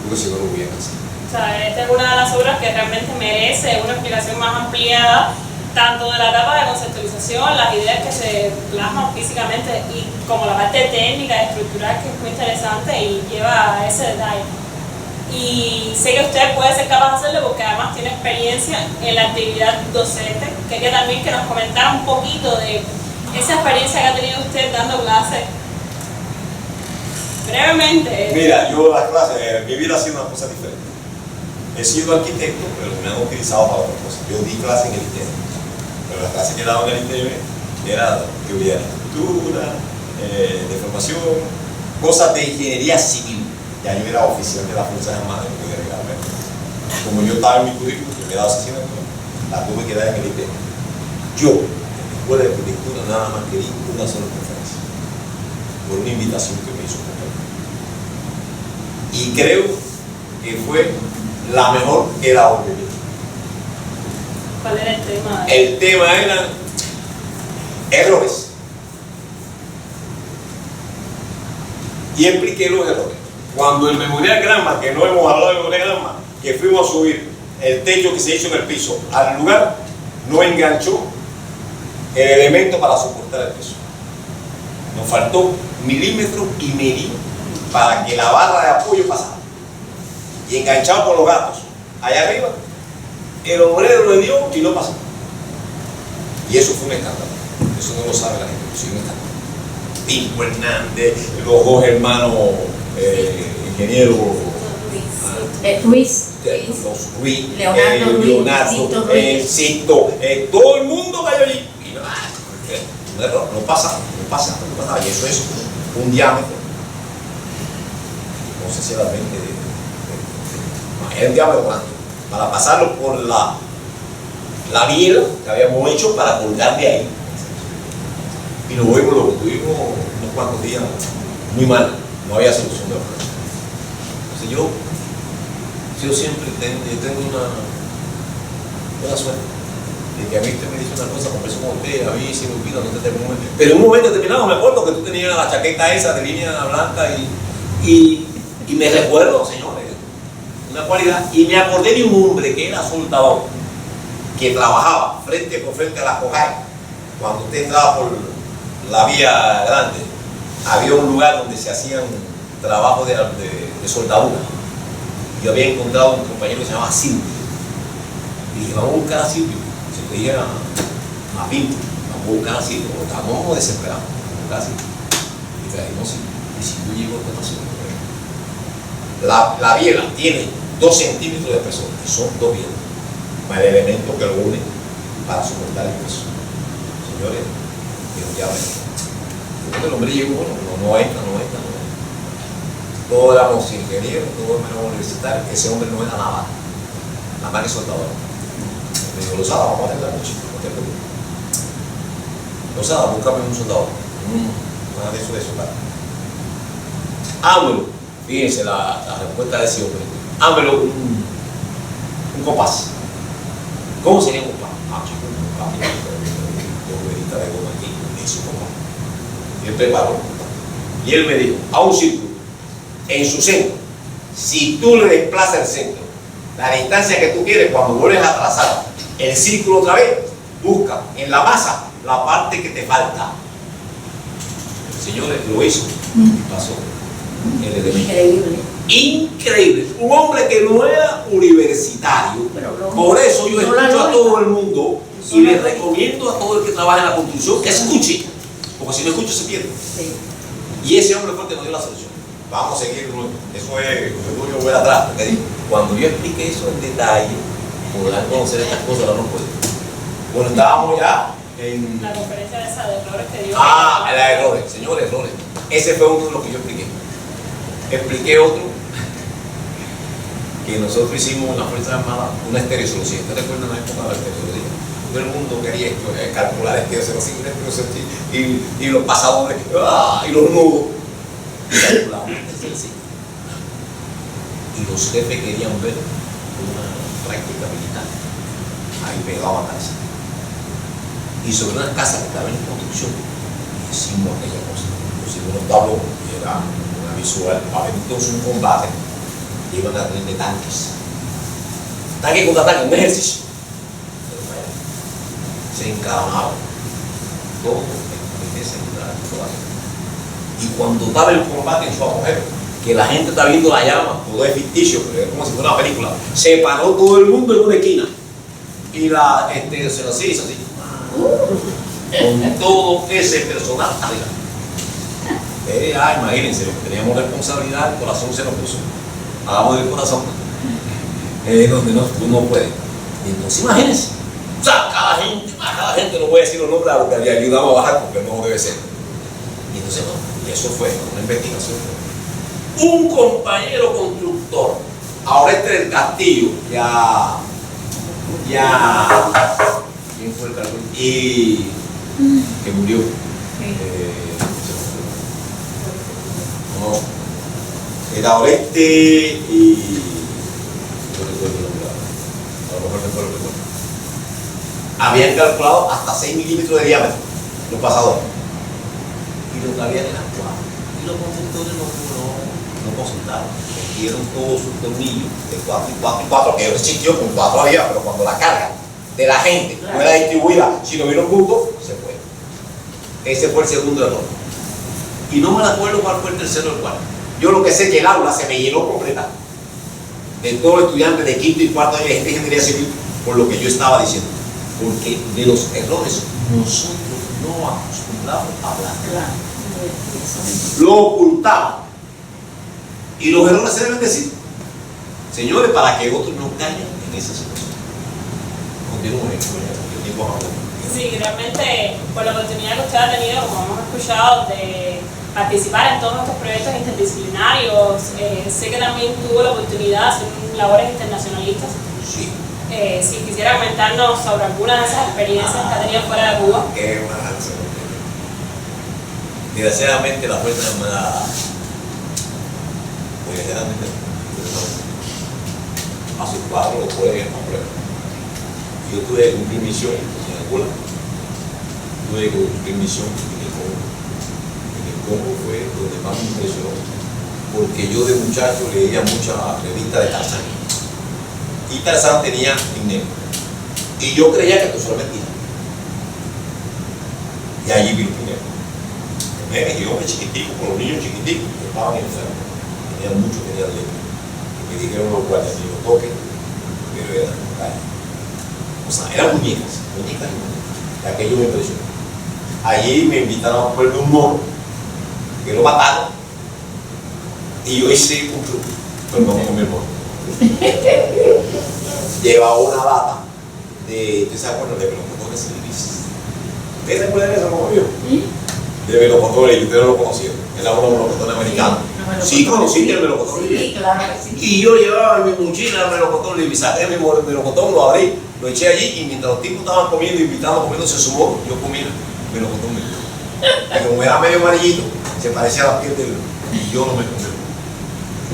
porque si no lo voy a cansar. O sea, esta es una de las obras que realmente merece una explicación más ampliada, tanto de la etapa de conceptualización, las ideas que se plasman físicamente y como la parte técnica, estructural, que es muy interesante y lleva a ese detalle. Y sé que usted puede ser capaz de hacerlo porque además tiene experiencia en la actividad docente. Quería también que nos comentara un poquito de esa experiencia que ha tenido usted dando clases. Brevemente. Mira, yo las clases, mi vida ha sido una cosa diferente. He sido arquitecto, pero me han utilizado para otras cosas. Yo di clases en el ITEM, pero las clases que daba en el ITEM era teoría de arquitectura, de formación, cosas de ingeniería civil. Ya yo era oficial de las Fuerzas Armadas, no podía regalarme. Como yo estaba en mi currículum, yo me daba asesinatura, la tuve que dar en el ITEM. Yo, en la escuela de arquitectura, nada más que di una sola conferencia, por una invitación que me hizo un compañero. Y creo que fue la mejor que he dado de mí. ¿Cuál era el tema? El tema era errores. y expliqué los errores. Cuando el Memorial Granma, que no hemos hablado del Memorial Granma, que fuimos a subir el techo que se hizo en el piso al lugar, no enganchó el elemento para soportar el peso. Nos faltó milímetros y medio para que la barra de apoyo pasara. Y enganchado con los gatos allá arriba, el obrero le dio y no pasó. Y eso fue un escándalo. Eso no lo sabe la gente, eso es un escándalo. Tinco Hernández, los dos hermanos ingenieros Ruiz. los Ruiz, Leonardo Ruiz, Leonardo, Ruiz. Sisto, todo el mundo cayó allí. Y un error, no pasa. Y eso es un diámetro. No sé si era 20 era un diámetro grande. Para pasarlo por la biela que habíamos hecho para colgar de ahí. Y nos tuvimos unos cuantos días muy mal, no había solución de problema. Entonces yo siempre tengo una suerte de que a mí usted me dice una cosa, converso con usted, a mí si me olvida, no te tengo un momento. Pero en un momento determinado me acuerdo que tú tenías la chaqueta esa de línea blanca y me recuerdo, señores, una cualidad, y me acordé de un hombre que era soldador, que trabajaba frente por frente a la Cojay. Cuando usted entraba por la vía grande, había un lugar donde se hacían trabajos de soldadura. Yo había encontrado un compañero que se llamaba Silvio. Y dije, vamos a buscar a Silvio. Se pedía a Pinto, vamos a buscar a Silvio. Estábamos desesperados, vamos a buscar a Silvio. Y trajimos Silvio. Y Silvio llegó a pasó. La biela tiene 2 centímetros de espesor, que son 2 bielas, más el elemento que lo une para soportar el peso. Señores, ya ven. Cuando el hombre llegó, no entra. Todos éramos ingenieros, todos éramos universitarios. Ese hombre no era nada más que soldador. Me dijo, Lozada, vamos a tener la noche, no te preocupes. Lozada, búscame un soldador. Nada de eso, para. Ámelo, fíjense la respuesta de ese hombre. Ámelo un compás. ¿Cómo sería un compás? Chico, un compás. Yo ruedita de goma aquí, dice un compás. Y él preparó. Y él me dijo, a un círculo, en su centro, si tú le desplazas el centro, la distancia que tú quieres, cuando vuelves a trazar el círculo otra vez, busca en la masa la parte que te falta. Señores, lo hizo y pasó el elemento. Increíble. Un hombre que no era universitario. Por eso yo escucho a todo el mundo y le recomiendo a todo el que trabaja en la construcción que escuche, porque si no escucha se pierde. Y ese hombre fue el que nos dio la solución. Vamos a seguir, eso es, yo voy atrás, porque cuando yo explique eso en detalle, podrán conocer estas cosas, no puedo. Bueno, estábamos ya en la conferencia de esa de errores que dio. la de errores, señores, errores. Ese fue uno de los que yo expliqué. Expliqué otro, que nosotros hicimos una Fuerza Armada, una estereozoología. ¿Ustedes recuerdan la época de la estereozoología? Todo el mundo quería calcular y los pasadores, y los nudos. Y calculamos y los jefes querían ver una práctica militar. Ahí pegaba a casa. Y sobre una casa que estaba en construcción, hicimos aquella cosa. Pusimos unos tablos, y era una visual, para ver entonces un combate. Iban a tener de tanques. Tanque contra tanque, un ejército. Se encaramaban. Todo en ese lugar. Y cuando estaba el combate en su apogeo, que la gente está viendo la llama, todo es ficticio, pero es como si fuera una película, se paró todo el mundo en una esquina y se lo hizo así, con todo ese personal arriba. Imagínense, teníamos responsabilidad, el corazón se nos puso, hagamos del corazón, donde uno puede. Y entonces imagínense, o sea, cada gente, no voy a decir los nombres a los que le ayudamos a bajar porque no debe ser. Y entonces no, y eso fue una investigación. Un compañero constructor, ahora del Castillo, ya, ¿quién fue el cargo? Y que murió. No, era Oreste y no recuerdo el nombre, a lo mejor me recuerdo. Habían calculado hasta 6 milímetros de diámetro los pasadores. Y lo que habían era 4. Y los constructores no consultaron. Metieron todos sus tornillos de 4 y 4 y 4, que existió con 4 había, pero cuando la carga de la gente no era distribuida, si no vino punto, se fue. Ese fue el segundo error. Y no me acuerdo cuál fue el tercero o el cuarto. Yo lo que sé es que el aula se me llenó completa de todos los estudiantes de quinto y cuarto año de ingeniería civil, por lo que yo estaba diciendo. Porque de los errores nosotros no acostumbramos a hablar. Lo ocultamos. Y los errores se deben decir. Señores, para que otros no caigan en esa situación. Continúen, el tiempo va a hablar. Sí, realmente por la oportunidad que usted ha tenido, como hemos escuchado, de participar en todos estos proyectos interdisciplinarios, sé que también tuvo la oportunidad de hacer labores internacionalistas. Sí. Si quisiera comentarnos sobre algunas de esas experiencias que ha tenido fuera de Cuba. Qué maravilla. Desgraciadamente la Fuerza Armada, desgraciadamente, a sus padres lo pueden comprar. Yo tuve que cumplir misión en Angola, tuve que cumplir misión en el Congo. En el Congo fue donde más me impresionó, porque yo de muchacho leía muchas revistas de Tarzán. Y Tarzán tenía dinero. Y yo creía que eso era mentira. Y allí vi el dinero. Y yo me chiquitico, con los niños chiquiticos, que estaban enfermos. Tenían mucho que ir al lecho. Y me dijeron los guardias, ni lo toquen, pero eran calle. O sea, eran muñecas y muñecas. Y aquello me impresionó. Allí me invitaron a comerme un mono, que lo mataron. Y yo hice un truco, pero no comí el mono. Llevaba una lata de, ¿usted se acuerda? De melocotones silvices. ¿Ustedes se acuerdan de eso como yo? De melocotones, y ustedes no lo conocieron. Era un melocotón americano. Sí, conociste el melocotón. Sí, claro que sí. Y yo llevaba en mi mochila el melocotón y saqué mi melocotón, lo abrí, lo eché allí y mientras los tipos estaban comiendo, invitados, comiéndose su mono, yo comía melocotón. Y como era medio amarillito, se parecía a la piel del... Y yo no me comí.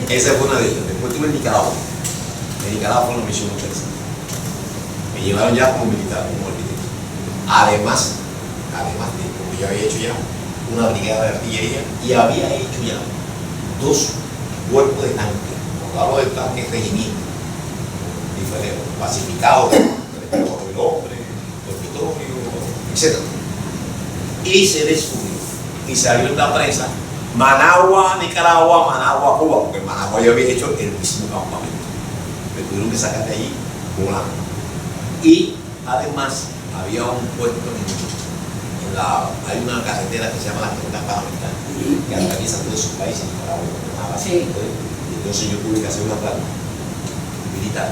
Esa fue una de ellas. Después tuve en Nicaragua. En Nicaragua fue una misión interesante. Me llevaron ya como militar, como arquitecto. Además de, como yo había hecho ya una brigada de artillería y había hecho ya 2 cuerpos de tanque. Cuando hablo de tanque, regimiento, diferente, pacificado, el hombre, dormitorio, etc. Y se descubrió, y salió en la prensa, Managua, Nicaragua, Managua, Cuba, porque en Managua yo había hecho el mismo campamento. Me tuvieron que sacar de allí volando. Y además había un puesto hay una carretera que se llama la carretera panamericana, que atraviesa todos esos países, Nicaragua, Sí. entonces yo tuve que hacer una planta militar,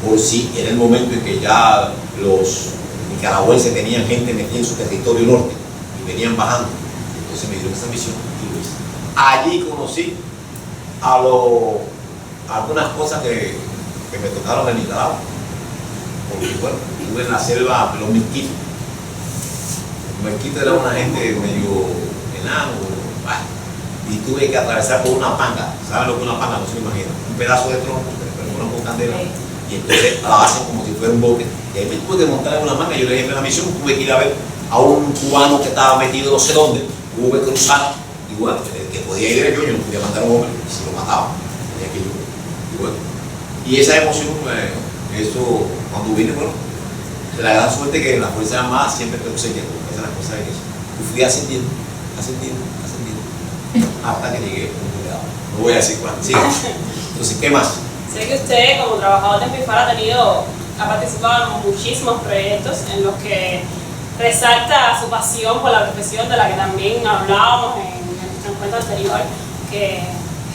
por si era el momento en que ya los nicaragüenses tenían gente metida en su territorio norte y venían bajando. Entonces me dieron esa misión y lo hice. Allí conocí algunas cosas que me tocaron en Nicaragua, porque bueno, estuve en la selva de los Misquitos. Los Misquitos era una gente medio enano, y tuve que atravesar por una panga. ¿Saben lo que es una panga? No se lo imaginan. Un pedazo de tronco, pero con candela. Y entonces la hacen como si fuera un bote. Y ahí me tuve que montar en una manga. Yo le dije en la misión, tuve que ir a ver a un cubano que estaba metido no sé dónde, hubo que cruzar. Y bueno, el que podía ir era yo no podía mandar a un hombre, y si lo mataba, tenía que ir. Y bueno, y esa emoción, eso, cuando vine, bueno, la gran suerte que en la Fuerza Armada siempre te obsequian, porque esas son las cosas de eso. Y fui ascendiendo, hasta que llegué a un grado. No voy a decir cuánto. Sí. Entonces, ¿qué más? Sé que usted, como trabajador de MIFAR, ha participado en muchísimos proyectos en los que resalta su pasión por la profesión, de la que también hablábamos en nuestro encuentro anterior, que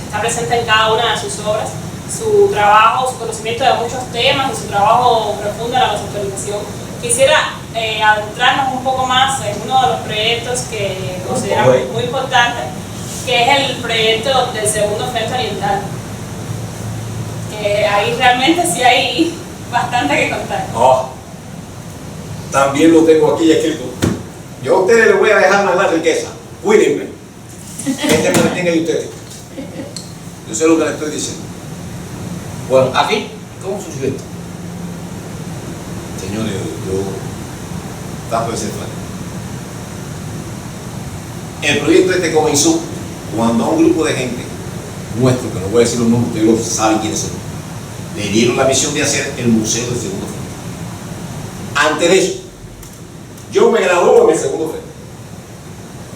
está presente en cada una de sus obras. Su trabajo, su conocimiento de muchos temas y su trabajo profundo en la conceptualización. Quisiera adentrarnos un poco más en uno de los proyectos que consideramos muy importante, que es el proyecto del segundo Frente Oriental. Que ahí realmente sí hay bastante que contar. Oh, también lo tengo aquí escrito. Yo a ustedes les voy a dejar más la riqueza. Cuídenme. Este me lo tengan ustedes. Yo sé lo que les estoy diciendo. Bueno, aquí, ¿cómo surgió esto? Señores, yo trato de ser franco. El proyecto este comenzó cuando a un grupo de gente nuestro, que no voy a decir los nombres, ustedes lo saben quiénes son, le dieron la misión de hacer el Museo del Segundo Frente. Antes de eso, yo me gradué en el Segundo Frente.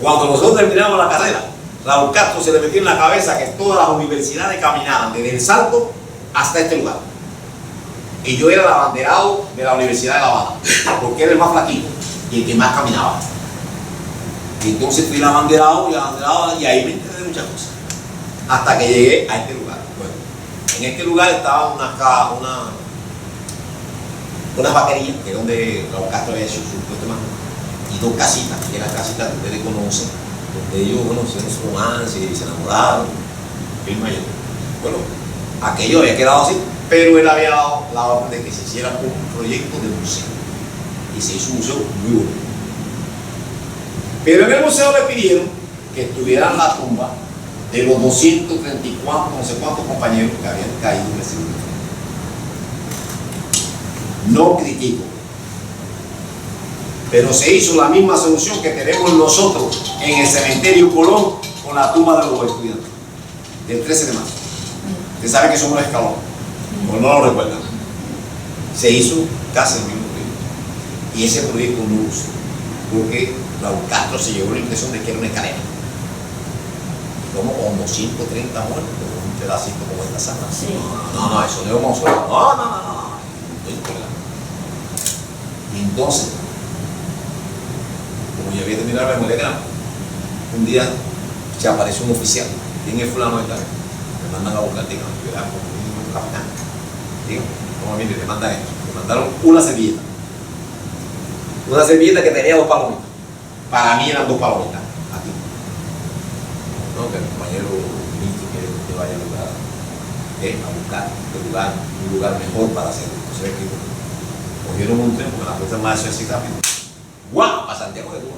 Cuando nosotros terminamos la carrera, Raúl Castro se le metió en la cabeza que todas las universidades caminaban desde el Salto hasta este lugar. Y yo era el abanderado de la Universidad de La Habana, porque era el más flaquito y el que más caminaba. Y entonces fui el abanderado y ahí me enteré de muchas cosas. Hasta que llegué a este lugar. Bueno, en este lugar estaba unas vaquerías, que es donde Raúl Castro había hecho su puesto más, y dos casitas, que eran casitas que ustedes conocen, donde ellos, bueno, hicieron su romance y se enamoraron, el mayor. Bueno, aquello había quedado así, pero él había dado la orden de que se hiciera un proyecto de museo. Y se hizo un museo muy bonito. Pero en el museo le pidieron que estuvieran la tumba de los 234, no sé cuántos compañeros que habían caído en el Segundo Frente. No critico, pero se hizo la misma solución que tenemos nosotros en el cementerio Colón con la tumba de los estudiantes del 13 de marzo. Usted sabe que somos los escalones, o no lo recuerdan. Se hizo casi el mismo proyecto. Y ese proyecto no lo usó, porque Raúl Castro se llevó la impresión de que era una escalera. Como con 230 muertos, un pedacito como esta sala. Sí. No, eso no es un mausoleo. No. Y entonces, como ya había terminado el memoriograma, un día se apareció un oficial. ¿Quién es fulano de tal? Me mandan a buscar, digan, yo era como un capitán. Digan, no, mire, le mandan esto. Le mandaron una servilleta. Una servilleta que tenía 2 palomitas. Para mí eran 2 palomitas. Aquí. No, que el compañero ministro quiere que usted vaya a buscar, a buscar un lugar mejor para hacerlo. Entonces, cogieron un tren, porque la fuerza más así rápido. ¡Guau! A Santiago de Cuba.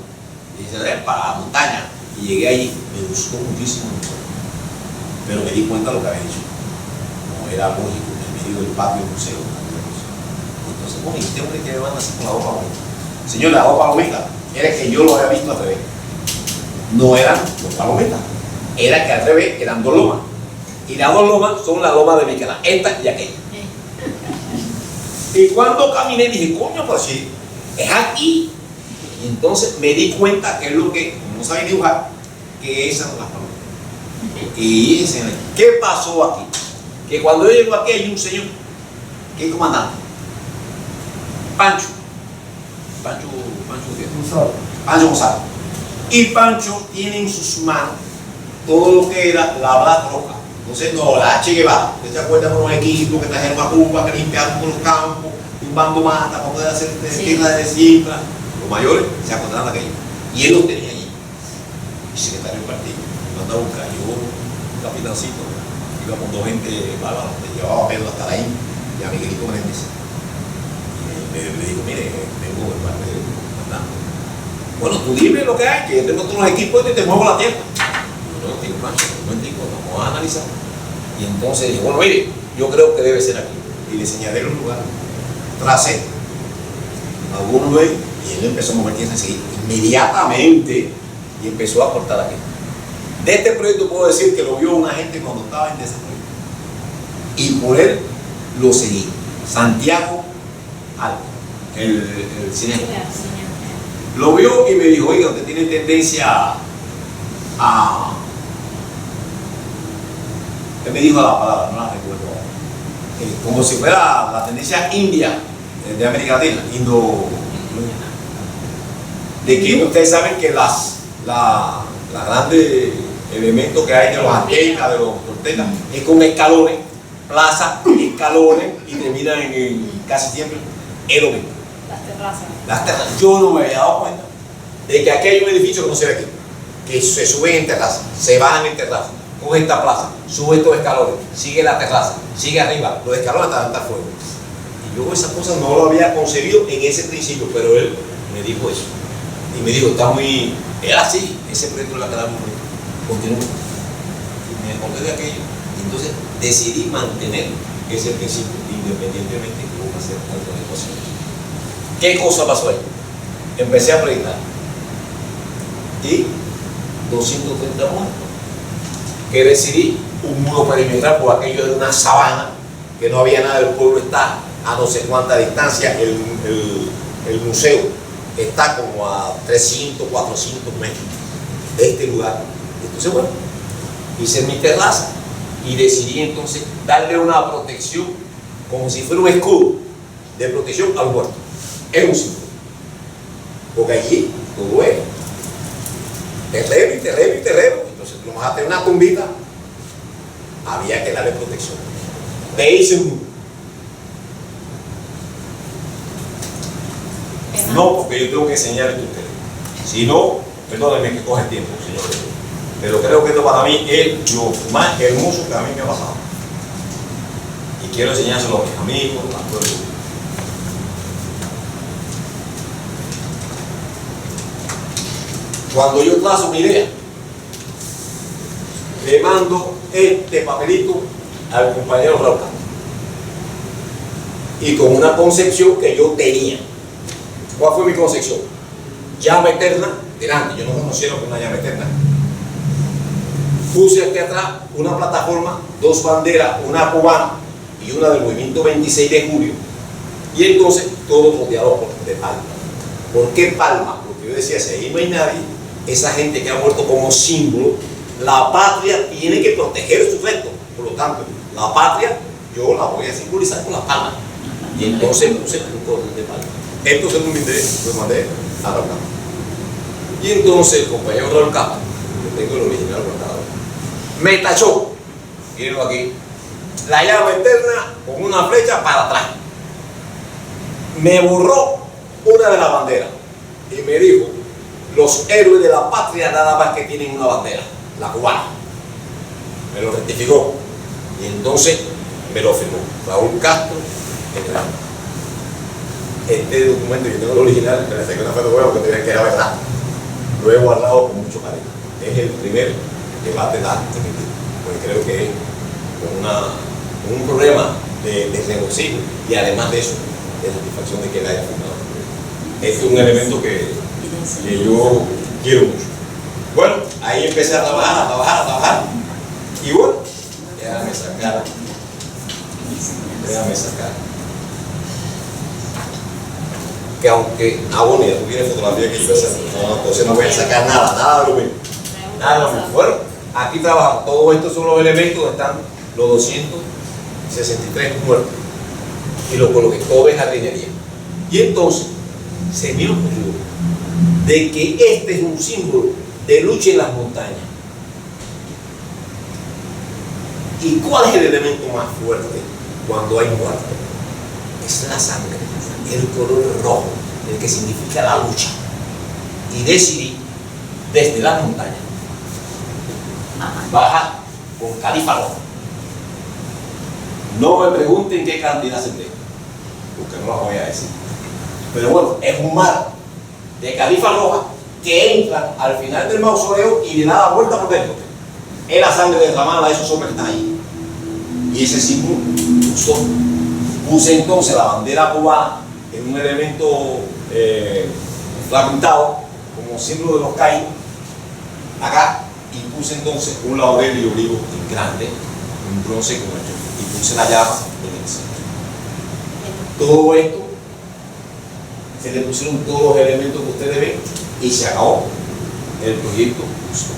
Y dice, para la montaña. Y llegué allí, me gustó muchísimo. Pero me di cuenta de lo que había dicho. No era lógico, en medio del patio del museo. Entonces, bueno, y este hombre que me van a hacer con la 2 palomitas. Señor, la 2 palomitas era que yo lo había visto al revés. No eran 2 palomitas. Era que al revés eran 2 lomas. Y las 2 lomas son las lomas de Miquelá, esta y aquella. Y cuando caminé dije, coño, pues sí, es aquí. Y entonces me di cuenta que es lo que, como no sabía dibujar, que esas son las palomitas. Y ese, ¿qué pasó aquí? Que cuando yo llego aquí hay un señor, que es comandante, Pancho González. Y Pancho tiene en sus manos todo lo que era la bata roja. Entonces, no, la Che Guevara. ¿Usted se acuerda de unos equipos que trajeron a Cuba, que limpiaron por los campos, tumbando mata para poder hacer tierra de siembra? Los mayores se acordaron de aquello. Y él los tenía allí. Y secretario del partido. Me mandó a buscar. Yo, un capitancito, iba con 2 gente bárbaros, me llevaba a Pedro hasta ahí y a Miguelito Menéndez. Le digo, mire, vengo de parte del comandante. Bueno, tú dime lo que hay, que yo tengo todos los equipos y te muevo la tierra. Yo no digo, Pancho, no entiendo, vamos a analizar. Y entonces dije, bueno, mire, yo creo que debe ser aquí. Y le señalé un lugar. Tracé. Algunos ven, y él empezó a mover tierra así, inmediatamente, y empezó a cortar aquí. De este proyecto puedo decir que lo vio una gente cuando estaba en desarrollo. Y por él lo seguí. Santiago Alto, el cineasta. Lo vio y me dijo, oiga, usted tiene tendencia a... Él me dijo la palabra, no la recuerdo. Como si fuera la tendencia india de América Latina, de que ustedes saben que las grandes elementos que hay de los aztecas, de los toltecas, es con escalones, plazas, escalones, y terminan en casi siempre el mismo. Las terrazas. Yo no me había dado cuenta de que aquí hay un edificio que no se ve aquí, que se suben en terraza, se bajan en terraza, coge esta plaza, sube estos escalones, sigue la terraza, sigue arriba, los escalones hasta fuego. Y yo esas cosas no lo había concebido en ese principio, pero él me dijo eso. Y me dijo, está muy... Era así, ese proyecto lo quedaba muy bien. Continuó. Y me acordé de aquello. Y entonces decidí mantener ese principio, independientemente de que hubo que hacer otras cosas. ¿Qué cosa pasó ahí? Empecé a proyectar. Y 230 muertos. que decidí un muro perimetral por aquello de una sabana, que no había nada, el pueblo está a no sé cuánta distancia, el museo está como a 300, 400 metros de este lugar. Entonces, bueno, hice mi terraza y decidí entonces darle una protección como si fuera un escudo de protección al huerto. Es un símbolo, porque allí todo es terreno y terreno y terreno. Entonces, lo más a tener una tumbita, había que darle protección. Me hice un muro. No, porque yo tengo que enseñarles a ustedes. Si no, perdónenme que coge tiempo, señores. Pero creo que esto para mí es lo más hermoso que a mí me ha pasado. Y quiero enseñárselo a mis amigos, a todo el mundo. Cuando yo trazo mi idea, le mando este papelito al compañero Raúl y con una concepción que yo tenía. ¿Cuál fue mi concepción? Llama eterna delante. Yo no conocía lo que es una llama eterna. Puse aquí atrás una plataforma, dos banderas, una cubana y una del movimiento 26 de julio. Y entonces todo rodeado de palma. ¿Por qué palma? Porque yo decía, si ahí no hay nadie, esa gente que ha muerto como símbolo, la patria tiene que proteger su resto. Por lo tanto, la patria yo la voy a simbolizar con la palma. Y entonces puse un cordón de palma. Esto se lo mandé a Raúl Capa. Y entonces el compañero Raúl Capa, que tengo el original guardado, me tachó, mirenlo aquí, la llama eterna con una flecha para atrás. Me borró una de las banderas y me dijo, los héroes de la patria nada más que tienen una bandera, la cubana. Me lo rectificó y entonces me lo firmó Raúl Castro, general. Este documento, yo tengo el original, me le saqué una foto porque te ven que era verdad. Lo he guardado con mucho cariño. Es el primer debate porque creo que es un problema de regocijo y además de eso, de satisfacción de que la haya firmado. Este es un elemento que yo quiero mucho. Bueno, ahí empecé a trabajar. Y bueno, déjame sacar. Que aunque, bueno, ya tú tienes fotografía que yo entonces no voy a sacar nada de lo mismo. Nada de lo mismo. Bueno, aquí trabajamos. Todo esto son los elementos donde están los 263 muertos. Y lo coloqué, todo es jardinería. Y entonces se me ocurrió de que este es un símbolo de lucha en las montañas. ¿Y cuál es el elemento más fuerte cuando hay muerte? Es la sangre, el color rojo, el que significa la lucha. Y decidí desde las montañas bajar con califa roja. No me pregunten qué cantidad se emplea, porque no la voy a decir. Pero bueno, es un mar de califa roja que entra al final del mausoleo y le da la vuelta por dentro. Es la sangre derramada de esos hombres que están ahí. Y ese símbolo puse entonces la bandera cubana en un elemento fragmentado como símbolo de los caídos acá, y puse entonces un laurel y olivo grande, un bronce como esto, y puse la llama en el centro. Todo esto se le pusieron todos los elementos que ustedes ven y se acabó el proyecto justo.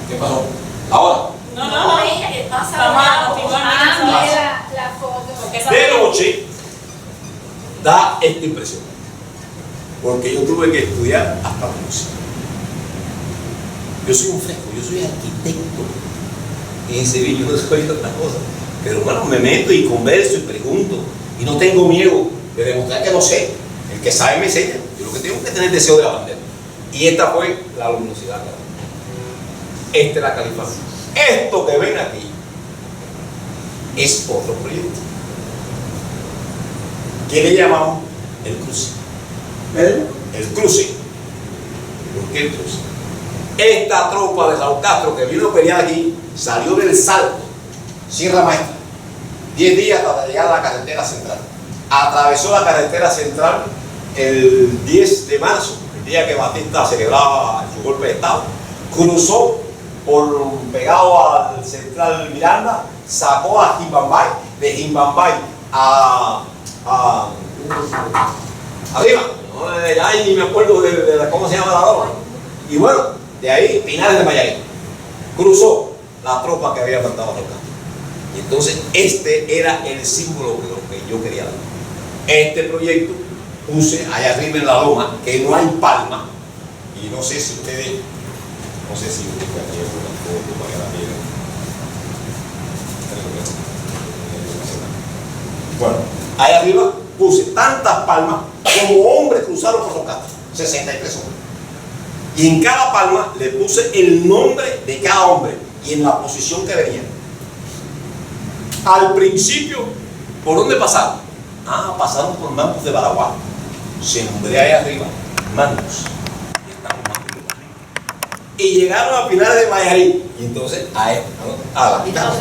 ¿Qué pasó? ¿Ahora? No. ¿Qué pasa? Vamos, Mira la foto. De noche da esta impresión, porque yo tuve que estudiar hasta la música. Yo soy un fresco, yo soy arquitecto en Sevilla, yo no soy otra cosa, pero bueno, me meto y converso y pregunto y no tengo miedo de demostrar que no sé. El que sabe me enseña. Yo lo que tengo que tener deseo de aprender. Y esta fue la luminosidad. Esta es la calificación. Esto que ven aquí es otro proyecto que le llamamos el cruce. El cruce. ¿Por qué el cruce? Esta tropa de Raúl Castro que vino a pelear aquí salió del Salto, Sierra Maestra, 10 días hasta llegar a la carretera central. Atravesó la carretera central el 10 de marzo, el día que Batista celebraba su golpe de Estado. Cruzó pegado al Central Miranda, sacó a Jimbambay, de Jimbambay arriba, ¿no? Ya ni me acuerdo de cómo se llama la loma. Y bueno, de ahí Pinares de Mayarí. Cruzó la tropa que había mandado a Roca. Y entonces este era el símbolo de lo que yo quería dar. Este proyecto puse allá arriba en la loma, que no hay palma. Y no sé si ustedes, no sé si ustedes aquí hay una foto para que la miren. Bueno, allá arriba puse tantas palmas como hombres cruzaron por Rocata, 63 hombres. Y en cada palma le puse el nombre de cada hombre y en la posición que venía. Al principio, ¿por dónde pasaron? Pasaron por Mancos de Baraguá. Sembré ahí arriba, Mancos. Y estamos Mancos. Y llegaron a Pinares de Mayarí. Y entonces, a la mitad.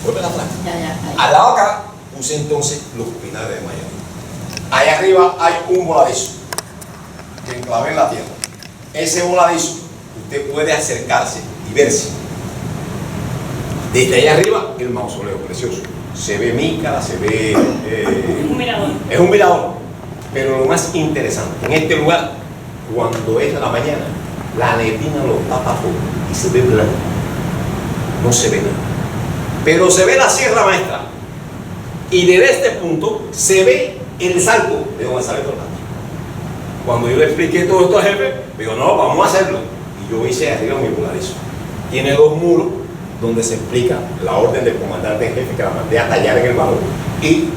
Vuelve la franja. Al lado acá, puse entonces los Pinares de Mayarí. Ahí arriba hay un voladizo que enclavé en la tierra. Ese voladizo, usted puede acercarse y verse. Desde allá arriba, el mausoleo, precioso. Se ve Mícara, se ve... un mirador. Es un mirador. Pero lo más interesante, en este lugar, cuando es la mañana, la neblina lo tapa todo y se ve blanco. No se ve nada. Pero se ve la Sierra Maestra. Y desde este punto se ve el salto de donde sale todo el rato. Cuando yo le expliqué todo esto al jefe, me dijo, no, vamos a hacerlo. Y yo hice arriba mi voladizo. Tiene 2 muros donde se explica la orden del comandante en jefe que la mandé a tallar en el valor y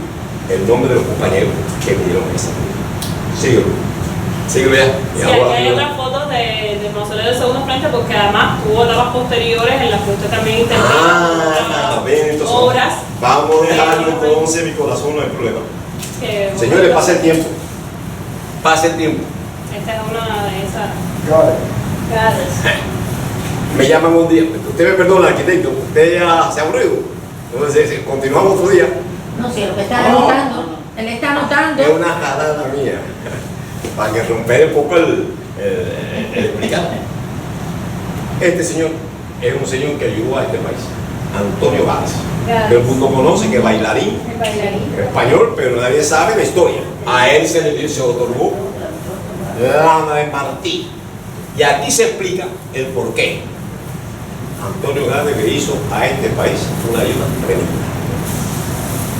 el nombre de los compañeros que me dieron esa. Síguelo ya. Sí, aquí hay otras fotos del mausoleo del segundo frente porque además tuvo etapas posteriores en las que usted también intervino bien, entonces, obras. Vamos a dejarlo entonces, mi corazón, no hay problema. Que, Señores, pase el tiempo. Pase el tiempo. Esta es una de esas. Me llaman un día, usted me perdona, arquitecto, usted ya se ha aburrido. Entonces, continuamos otro día. No sé, lo que está anotando. Él está anotando. Es una jalada mía, para que romper un poco el explicar. Este señor es un señor que ayudó a este país, Antonio Gálvez. Todo el mundo conoce que es bailarín, español, pero nadie sabe la historia. A él se le otorgó la de Martí. Y aquí se explica el porqué. Antonio Gálvez le hizo a este país una ayuda tremenda.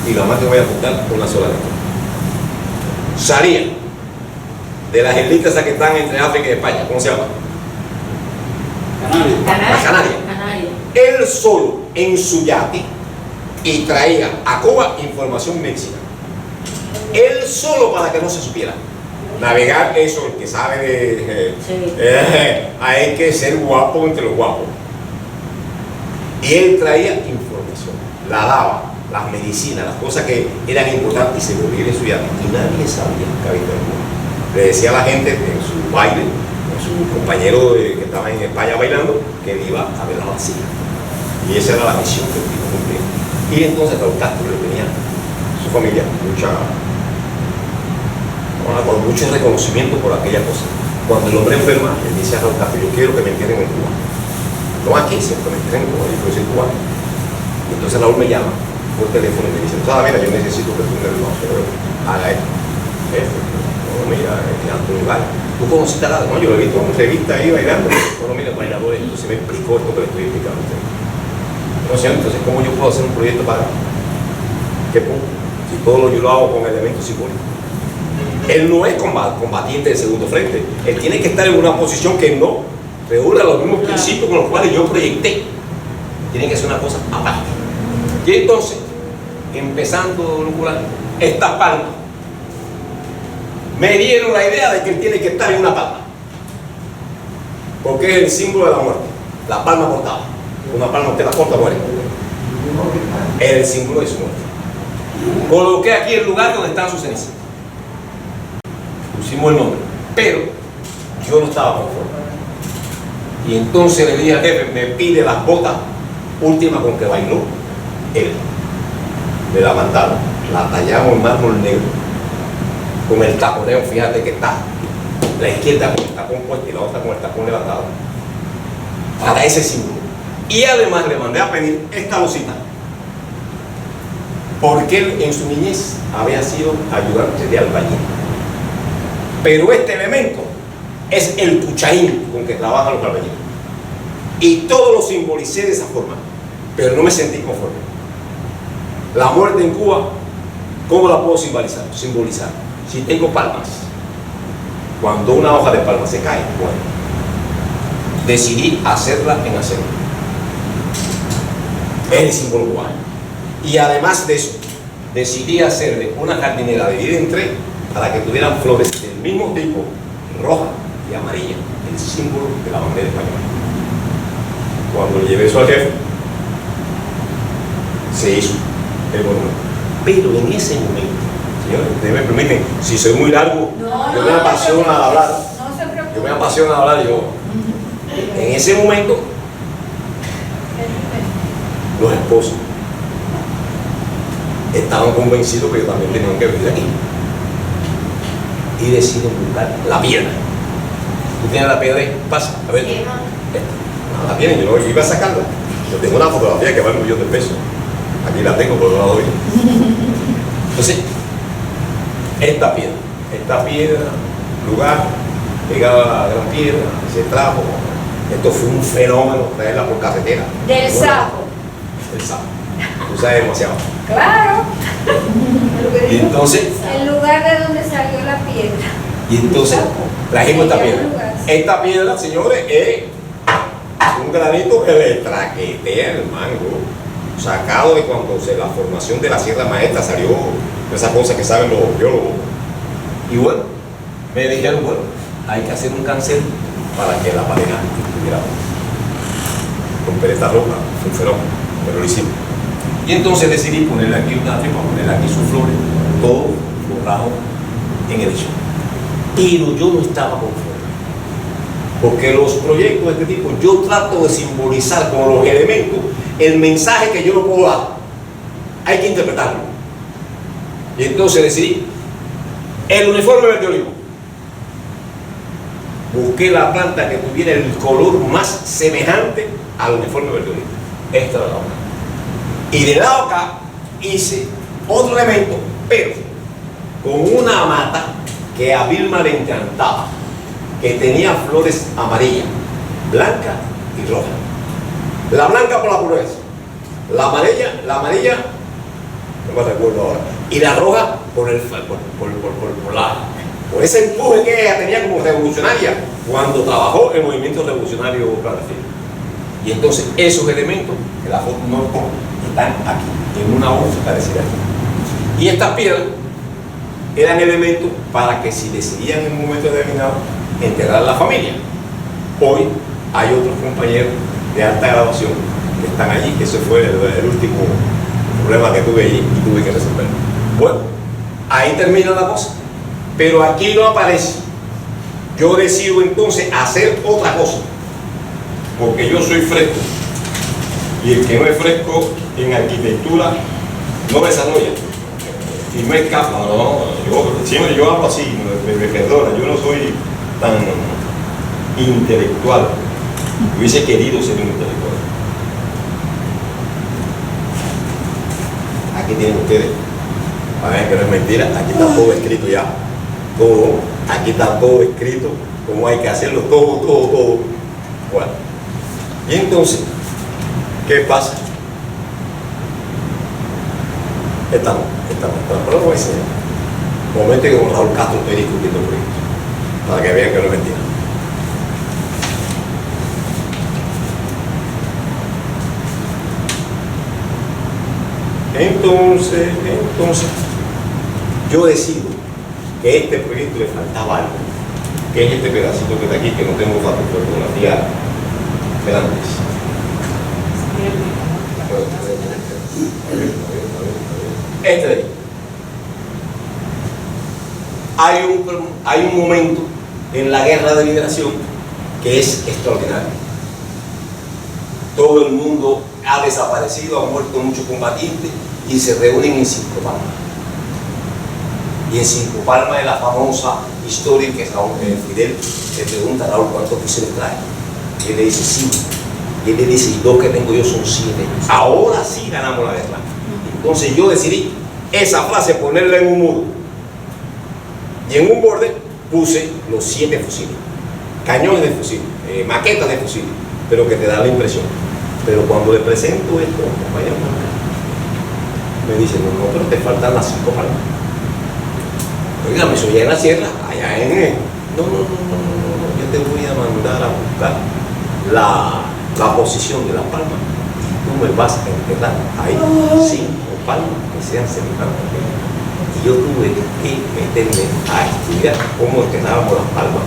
Y lo más que voy a apuntar una sola vez. Salía de las islitas que están entre África y España, ¿cómo se llama? Las Canarias. Él solo en su yate y traía a Cuba información mexicana. Él solo para que no se supiera. Navegar, eso, el que sabe de... hay que ser guapo entre los guapos. Y él traía información, la daba, las medicinas, las cosas que eran importantes y se volvía en su yate. Y nadie sabía que había en Cuba. Le decía a la gente en su baile, a su compañero que estaba en España bailando, que él iba a ver la vacía. Y esa era la misión que él cumplía. Y entonces Raúl Castro le tenía a su familia con mucho reconocimiento por aquella cosa. Cuando el hombre enferma, él dice a Raúl Castro, yo quiero que me entierren en Cuba. No aquí, siempre me entierren en Cuba, yo soy cubano. Y entonces Raúl me llama por teléfono y me dice, mira, yo necesito que tú me haga esto. Mira, Antonio Gálvez, ¿tú conociste a Gálvez? No, yo lo he visto en una revista ahí bailando. Bueno, mira, bailadores, entonces me explicó esto que le estoy explicando a usted. No sé, entonces, ¿cómo yo puedo hacer un proyecto para qué punto? Si todo yo lo hago con elementos simbólicos. Él no es combatiente de segundo frente. Él tiene que estar en una posición que no reúna los mismos principios con los cuales yo proyecté. Tiene que ser una cosa aparte. Y entonces, empezando estas palmas, me dieron la idea de que él tiene que estar en una palma. Porque es el símbolo de la muerte. La palma cortada. Una palma usted la corta, muere. Es el símbolo de su muerte. Coloqué aquí el lugar donde están sus cenizas. Pusimos el nombre. Pero yo no estaba conforme. Y entonces le dije al jefe, me pide las botas últimas con que bailó él. Me la mandaron. La tallamos en mármol negro. Con el taponeo, fíjate que está la izquierda con el tacón puesto y la otra con el tacón levantado. Para ese símbolo. Y además le mandé a pedir esta losita, porque él en su niñez había sido ayudante de albañil. Pero este elemento es el cuchaín con que trabajan los albañiles. Y todo lo simbolicé de esa forma, pero no me sentí conforme. La muerte en Cuba, ¿cómo la puedo simbolizar? Si tengo palmas, cuando una hoja de palma se cae, bueno, decidí hacerla en acero. Es el símbolo cubano. Y además de eso, decidí hacerle una jardinera dividida en tres para que tuvieran flores del mismo tipo, roja y amarilla, el símbolo de la bandera española. Cuando le llevé eso al jefe, se hizo el monumento. Pero en ese momento, señores, ustedes me permiten, si soy muy largo, yo me apasiona a hablar. No se preocupe. Yo me apasiona a hablar yo. En ese momento, los esposos estaban convencidos que yo también tenía que vivir aquí. Y deciden buscar la piedra. ¿Tú tienes la piedra ahí? Pasa, a ver. No la tienen, yo no iba a sacarla. Yo tengo una fotografía que vale $1 millón de pesos. Aquí la tengo, pero no la doy. Entonces, esta piedra, lugar, pegada a la gran piedra, se trajo. Esto fue un fenómeno, traerla por carretera. Del sapo. El sapo. Tú sabes demasiado. Claro. Y entonces, El lugar de donde salió la piedra. y entonces trajimos esta Sí, piedra. el lugar. Esta piedra, señores, es un granito que le traquetea el mango, sacado de cuando la formación de la Sierra Maestra salió, esa cosa que saben los biólogos. Y bueno, me dijeron, bueno, hay que hacer un cancel para que la pareja estuviera romper esta roca, fue un fenómeno, pero lo hicimos. Y entonces decidí ponerle aquí una tripa, ponerle aquí sus flores, todo borrado en edición. Pero yo no estaba conforme. Porque los proyectos de este tipo, yo trato de simbolizar con los elementos el mensaje que yo no puedo dar. Hay que interpretarlo. Y entonces decidí el uniforme verde olivo. Busqué la planta que tuviera el color más semejante al uniforme verde olivo. Esta era la oca. Y de la oca hice otro elemento, pero con una mata que a Vilma le encantaba, que tenía flores amarillas, blancas y rojas. La blanca por la pureza, la amarilla, no me recuerdo ahora, y la roja por ese empuje que ella tenía como revolucionaria cuando trabajó el movimiento revolucionario clandestino. Y entonces esos elementos, que la foto no los pongo, están aquí, en una hoja parecida aquí. Y estas piedras eran elementos para que si decidían en un momento determinado enterrar a la familia. Hoy hay otros compañeros de alta graduación que están allí, que ese fue el último problema que tuve allí y tuve que resolverlo. Bueno, ahí termina la cosa, pero aquí no aparece. Yo decido entonces hacer otra cosa, porque yo soy fresco, y el que no es fresco en arquitectura no desarrolla. Y me escapa, yo hablo así, me perdona, yo no soy tan intelectual. Hubiese querido ser un intelectual. Aquí tienen ustedes, para ver que no es mentira, aquí está todo escrito ya. Todo, aquí está todo escrito, cómo hay que hacerlo, todo. Bueno, y entonces, ¿qué pasa? Estamos, pero lo voy a enseñar. Momento que con Raúl Castro estoy discutiendo por esto, para que vean que no es mentira. Entonces, yo decido que a este proyecto le faltaba algo, que es este pedacito que está aquí, que no tengo fotografía delante. Este de ahí. Hay un momento en la guerra de liberación que es extraordinario. Todo el mundo ha desaparecido, han muerto muchos combatientes y se reúnen en Cinco Palmas. Y en Cinco Palmas es la famosa historia que Fidel le pregunta a Raúl cuántos fusiles trae. Y él le dice 5. Y él le dice, y 2 que tengo yo son 7. Ahora sí ganamos la guerra. Entonces yo decidí esa frase ponerla en un muro. Y en un borde puse los 7 fusiles. Cañones de fusil, maquetas de fusil, pero que te da la impresión. Pero cuando le presento esto, compañero, me dice, no, pero te faltan las 5 palmas. Oiga, me soy en la sierra, allá en... No, yo te voy a mandar a buscar la posición de la palma y tú me vas a enterrar ahí 5 palmas que sean semejantes. Y yo tuve que meterme a estudiar cómo enterrábamos las palmas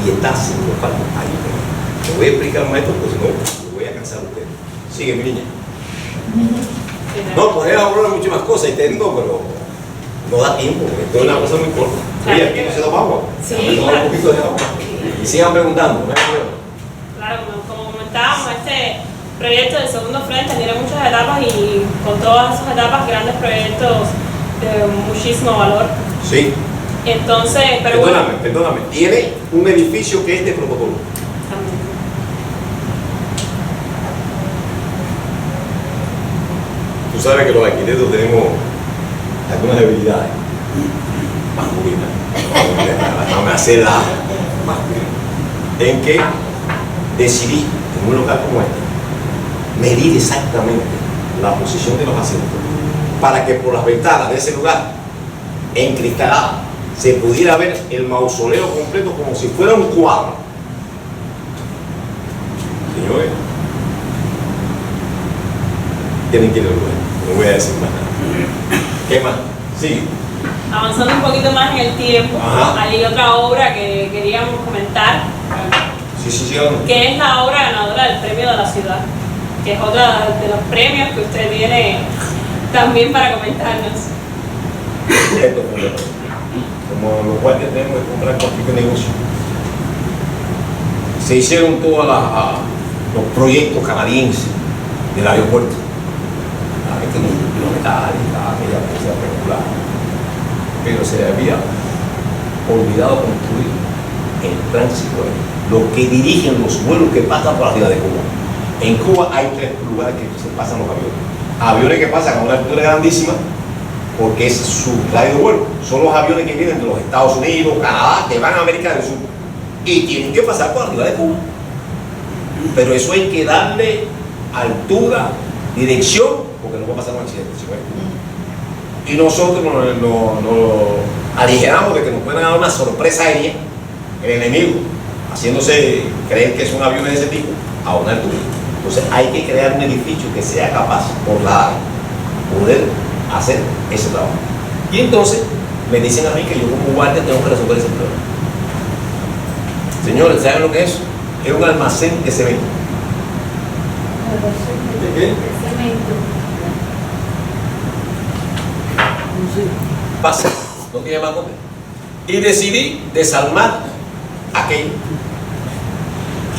y está 5 palmas ahí. Te voy a explicar, maestro, porque si no, me voy a cansar de ustedes. Sigue, mi niña. No, podría hablar muchas más cosas y tengo, pero no da tiempo, porque esto es una cosa muy corta. Oye, aquí no se toma agua. Sí, Me toma un poquito de agua. Y sigan preguntando, no hay problema. Claro, como comentábamos, este proyecto del segundo frente tiene muchas etapas y con todas esas etapas grandes proyectos de muchísimo valor. Sí. Entonces, pero Perdóname. Tiene un edificio que es de protocolo. También. Tú sabes que los arquitectos tenemos algunas debilidades masculinas. Vamos a hacerla masculina. En que decidí, en un local como este, medir exactamente la posición de los asientos para que por las ventanas de ese lugar, encristalada, se pudiera ver el mausoleo completo como si fuera un cuadro. Señores, tienen que ir al lugar, no voy a decir más nada. ¿Qué más? Sigue. Avanzando un poquito más en el tiempo, Ajá. hay otra obra que queríamos comentar, Sí. que es la obra ganadora del premio de la ciudad, que es otra de los premios que usted tiene también para comentarnos. Esto es fundamental. Como los guardias tenemos que comprar cualquier negocio. Se hicieron todos los proyectos canadienses del aeropuerto. La gente no metálica, aquella cosa espectacular. Pero se le había olvidado construir el tránsito aéreo. Los que dirigen los vuelos que pasan por la ciudad de Cuba. En Cuba hay 3 lugares que se pasan los aviones. Aviones que pasan a una altura grandísima, porque es su radio de vuelo. Son los aviones que vienen de los Estados Unidos, Canadá, que van a América del Sur. Y tienen que pasar por la ciudad de Cuba. Pero eso hay que darle altura, dirección, porque no va a pasar un accidente. ¿Sí? Y nosotros nos aligeramos de que nos puedan dar una sorpresa aérea, el enemigo, haciéndose creer que son aviones de ese tipo, a una altura. Entonces hay que crear un edificio que sea capaz, por la poder hacer ese trabajo. Y entonces me dicen a mí que yo como guardia tengo que resolver ese problema. Señores, ¿saben lo que es? Es un almacén de cemento. ¿De qué? Pasa, no tiene más nombre. Y decidí desarmar aquello,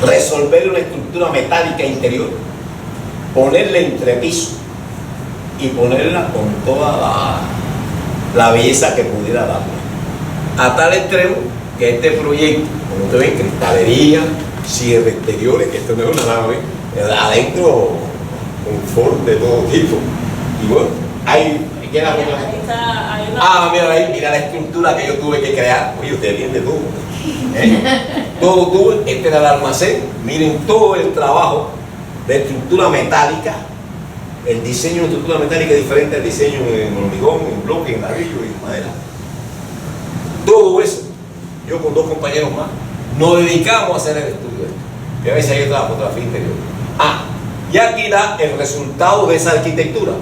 resolver una estructura metálica interior, ponerle entrepiso y ponerla con toda la belleza que pudiera darle. A tal extremo que este proyecto, como ustedes ven, cristalería, cierre exteriores, que esto no es una nave, adentro confort de todo tipo. Y bueno, hay que dar mira la estructura que yo tuve que crear. Oye, ustedes vienen de todo. Todo tuve, este era el almacén. Miren todo el trabajo de estructura metálica. El diseño de estructura metálica es diferente al diseño en hormigón, en bloque, en ladrillo y en madera. Todo eso, yo con 2 compañeros más, nos dedicamos a hacer el estudio. Que a veces hay otra fotografía interior. Y aquí da el resultado de esa arquitectura.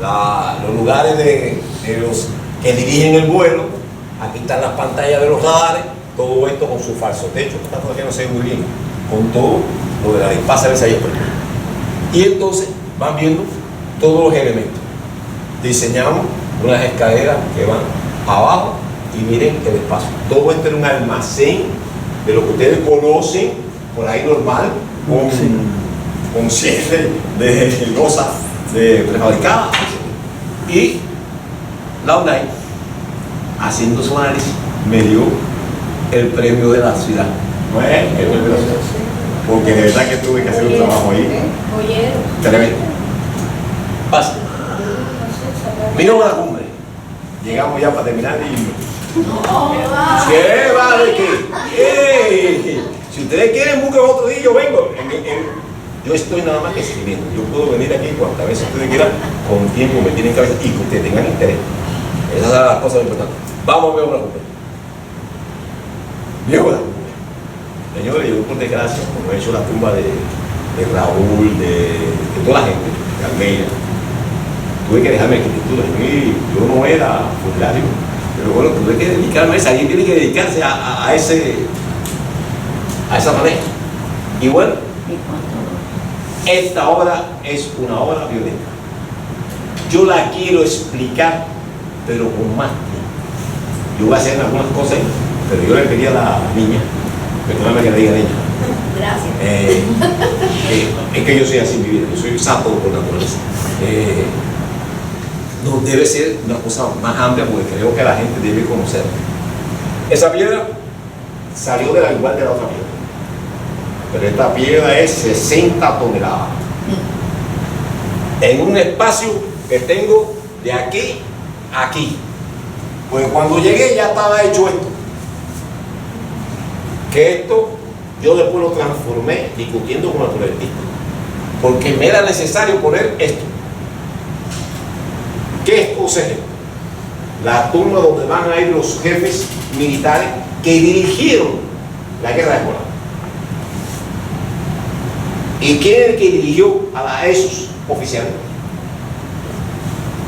Los lugares de los que dirigen el vuelo. Aquí están las pantallas de los radares. Todo esto con su falso techo. Esta todavía no se ve muy bien. Con todo lo de la dispaza de ensayo. Y entonces van viendo todos los elementos. Diseñamos unas escaleras que van abajo y miren el espacio. Todo esto era un almacén de lo que ustedes conocen por ahí normal, con cierre de losa prefabricada. Y la UNAI, haciendo su análisis, me dio el premio de la ciudad. ¿No es el premio de la ciudad? porque de verdad que tuve que hacer un trabajo ahí Oyeron. tremendo. Pasa. Vino a la cumbre. Llegamos ya para terminar y... ¿Qué vale qué? Si ustedes quieren, busquen otro día, yo vengo. Yo estoy nada más que escribiendo. Yo puedo venir aquí cuantas veces ustedes quieran, con tiempo me tienen cabeza y que ustedes tengan interés. Esas son las cosas importantes. Vamos a ver una cumbre. Viejo la cumbre. Señores, yo por desgracia, como he hecho la tumba de Raúl, de toda la gente, de Almeida, tuve que dejarme arquitectura. Yo no era funerario, pero bueno, tuve que dedicarme a eso. Alguien tiene que dedicarse a esa manera. Y bueno, esta obra es una obra violenta. Yo la quiero explicar, pero con más tiempo. Yo voy a hacer algunas cosas, pero yo le pedí a la niña, perdóname que le diga niña. Gracias. Es que yo soy así en mi vida, yo soy sapo por naturaleza. No debe ser una cosa más amplia porque creo que la gente debe conocer. Esa piedra salió de la igual de la otra piedra, pero esta piedra es 60 toneladas en un espacio que tengo de aquí a aquí. Pues cuando llegué ya estaba hecho esto, que esto yo después lo transformé discutiendo con el proyectista, porque me era necesario poner esto. ¿Qué cosa es esto? La tumba donde van a ir los jefes militares que dirigieron la guerra de Corea. ¿Y quién es el que dirigió a esos oficiales?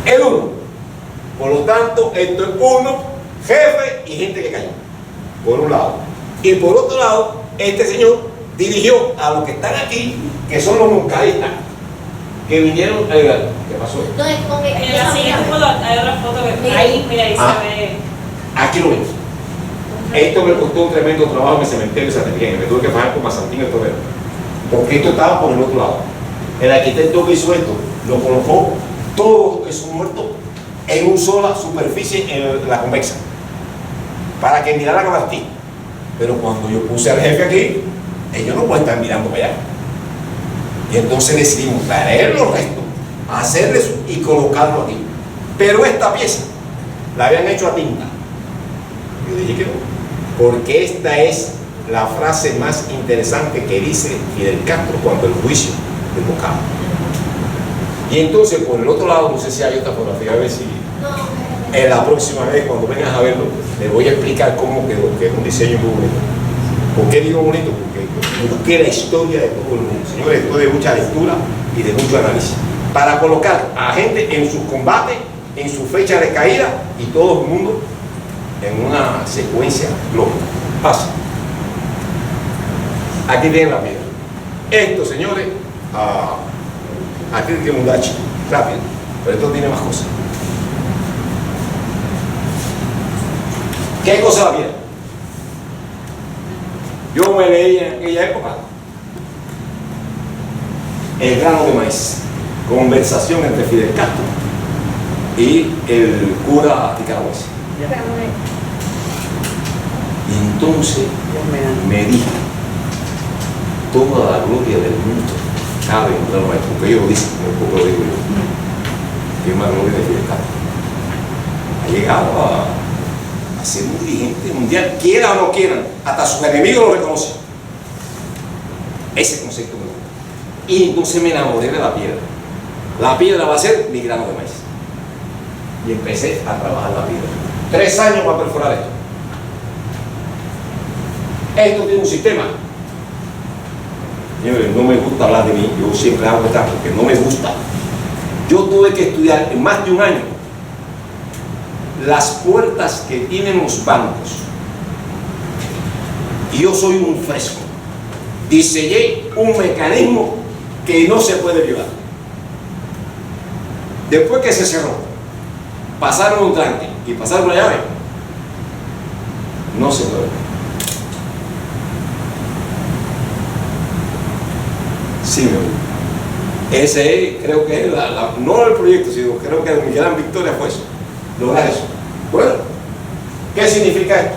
El uno. Por lo tanto, esto es uno, jefe y gente que cayó, por un lado. Y por otro lado, este señor dirigió a los que están aquí, que son los moncaístas, que vinieron a ayudar. ¿Qué pasó? Entonces, con En la siguiente foto hay otra foto que ahí, mira, ahí se ve. Aquí lo vemos. Esto me costó un tremendo trabajo en el cementerio de San Miguel. Me tuve que pagar con Mazantín el Torero, porque esto estaba por el otro lado. El arquitecto que hizo esto lo colocó todo esos muertos en una sola superficie en la convexa, para que mirara la Martín. Pero cuando yo puse al jefe aquí, ellos no pueden estar mirando para allá. Y entonces decidimos traer los restos, hacerle eso y colocarlo aquí. Pero esta pieza la habían hecho a tinta. Yo dije que no, porque esta es la frase más interesante que dice Fidel Castro cuando el juicio desbocaba. Y entonces por el otro lado, no sé si hay otra fotografía, a ver si en la próxima vez cuando vengas a verlo, les voy a explicar cómo quedó, que es un diseño muy bonito. ¿Por qué digo bonito? Porque busqué la historia de todo el mundo. Señores, esto de mucha lectura y de mucho análisis, para colocar a gente en sus combates, en su fecha de caída y todo el mundo en una secuencia lógica. Pasa. Aquí tienen la piedra. Esto, señores, aquí tiene un dachi, rápido, pero esto tiene más cosas. ¿Qué cosa la piedra? Yo me leía en aquella época El grano de maíz, conversación entre Fidel Castro y el cura nicaragüense. Y entonces me dijo, toda la gloria del mundo cabe en el grano de maíz, porque ellos lo dicen, un poco lo digo yo, que es una gloria de Fidel Castro. Ha llegado a ser un dirigente mundial, quiera o no quieran, hasta sus enemigos lo reconocen. Ese concepto me gusta. Y entonces me enamoré de la piedra. La piedra va a ser mi grano de maíz. Y empecé a trabajar la piedra. 3 años para perforar esto. Esto tiene un sistema. Señores, no me gusta hablar de mí, yo siempre hago esto porque no me gusta. Yo tuve que estudiar en más de un año las puertas que tienen los bancos. Y yo soy un fresco. Diseñé un mecanismo que no se puede violar. Después que se cerró, pasaron un tranque y pasaron una llave, no se puede. Sí, ese creo que es no el proyecto, sino creo que mi gran victoria fue eso, lograr eso. Bueno, ¿qué significa esto?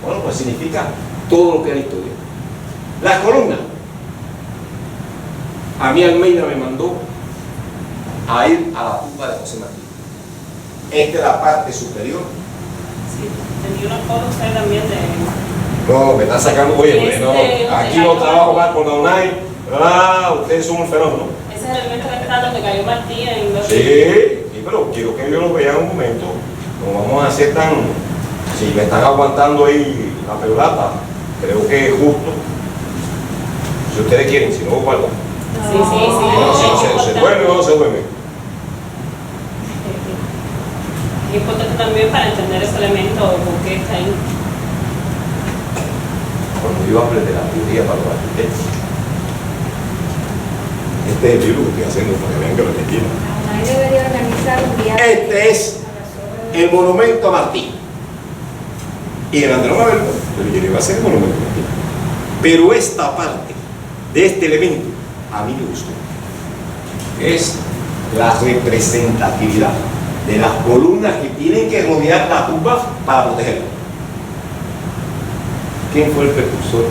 Bueno, pues significa todo lo que es la historia. Las columnas, A mí Almeida me mandó a ir a la tumba de José Martí. Esta es la parte superior. Sí, tenía una foto usted también de... No, me está sacando, oye, no, aquí no trabajo más con Donay. Ustedes son un fenómeno. Ese es el elemento que está donde cayó Martí en los... Sí, pero quiero que ellos lo vean un momento. No vamos a hacer tan... Si me están aguantando ahí la pelota, creo que es justo. Si ustedes quieren, si no, guardan. Sí, sí, sí. No, si se duerme o no se duerme. Es importante también para entender ese elemento, por qué está ahí. Cuando yo hablé de la teoría para los arquitectos, este es el libro que estoy haciendo para que vean que lo entiendo. Ahí debería organizar un viaje. Este es el monumento a Martí. Y el Andrés Mabel, yo le iba a hacer el monumento a Martí. Pero esta parte de este elemento a mí me gustó. Es la representatividad de las columnas que tienen que rodear la tumba para protegerla. ¿Quién fue el precursor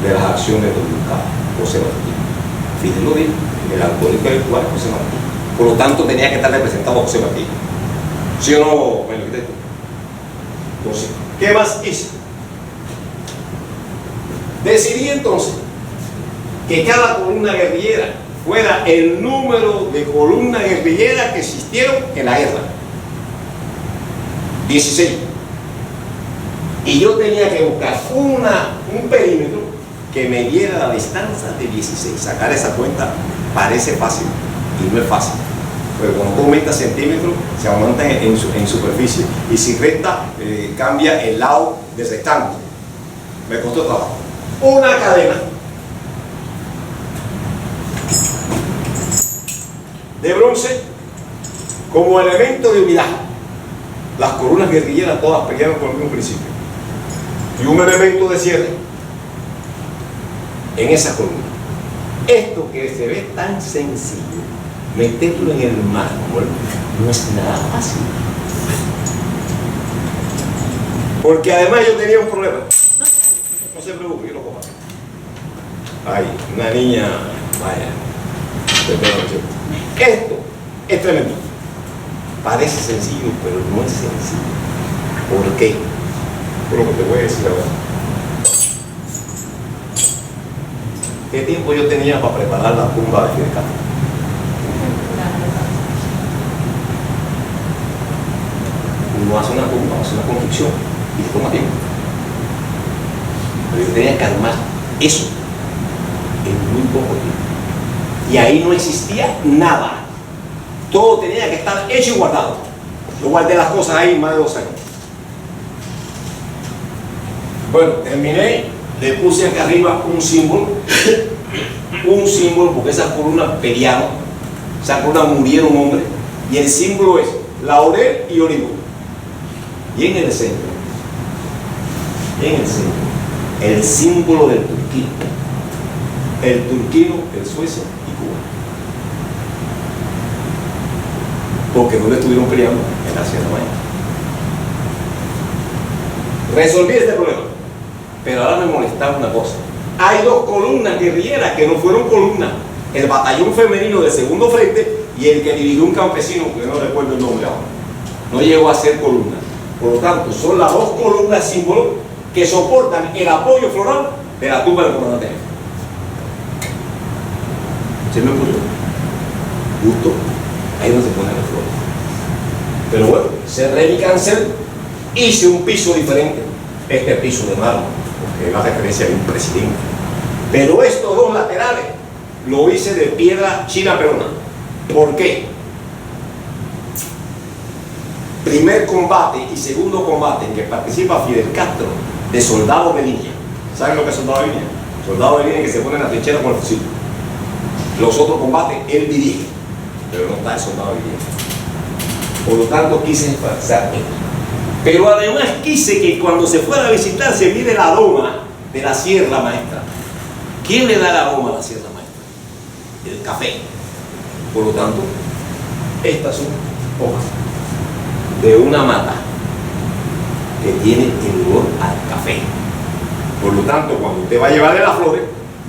de las acciones de Lucas? José Martí. Fidel lo dijo, el alcohólico del cual José Martí. Por lo tanto, tenía que estar representado José Martí. ¿Sí o no, el arquitecto? Entonces, ¿qué más hizo? Decidí entonces que cada columna guerrillera fuera el número de columnas guerrilleras que existieron en la guerra. 16. Y yo tenía que buscar un perímetro que me diera la distancia de 16. Sacar esa cuenta parece fácil y no es fácil. Pero cuando tú aumentas centímetros, se aumenta en superficie. Y si resta, cambia el lado del rectángulo. Me costó trabajo. Una cadena de bronce como elemento de unidad. Las columnas guerrilleras todas pelearon por el mismo principio. Y un elemento de cierre en esa columna. Esto que se ve tan sencillo, meterlo en el mármol, no es nada fácil. Porque además yo tenía un problema. No se preocupe, yo lo cojo. Ay, una niña, vaya. Esto es tremendo. Parece sencillo, pero no es sencillo. ¿Por qué? Por lo que te voy a decir ahora. ¿Qué tiempo yo tenía para preparar la tumba de Fidel Castro? Uno hace una tumba, hace una construcción y toma tiempo. Pero yo tenía que armar eso en muy poco tiempo. Y ahí no existía nada. Todo tenía que estar hecho y guardado. Yo guardé las cosas ahí más de 2 años. Bueno, terminé, le puse acá arriba un símbolo, porque esas columnas pelearon, esas columnas murieron hombres, y el símbolo es laurel y olivo. Y en el centro, el símbolo del turquino, el suecio y Cuba. Porque no le estuvieron peleando en la Sierra Maestra. Resolví este problema. Pero ahora me molestaba una cosa. Hay 2 columnas guerrilleras que no fueron columnas. El batallón femenino del segundo frente y el que dirigió un campesino, que no recuerdo el nombre ahora. No llegó a ser columna. Por lo tanto, son las 2 columnas símbolos que soportan el apoyo floral de la tumba del comandante. ¿Se me ocurrió? Justo ahí donde se ponen las flores. Pero bueno, cerré mi cancel, hice un piso diferente. Este piso de mármol, porque es la referencia de un presidente. Pero estos 2 laterales lo hice de piedra china perona. ¿Por qué? Primer combate y segundo combate en que participa Fidel Castro de soldado de línea. ¿Saben lo que es soldado de línea? Soldado de línea que se pone en la trinchera con el fusil. Los otros combates él dirige, pero no está el soldado de línea. Por lo tanto quise enfatizar esto. Pero además quise que cuando se fuera a visitar se mire la loma de la Sierra Maestra. ¿Quién le da la loma a la Sierra Maestra? El café. Por lo tanto, estas son hojas de una mata que tiene el olor al café. Por lo tanto, cuando usted va a llevarle las flores,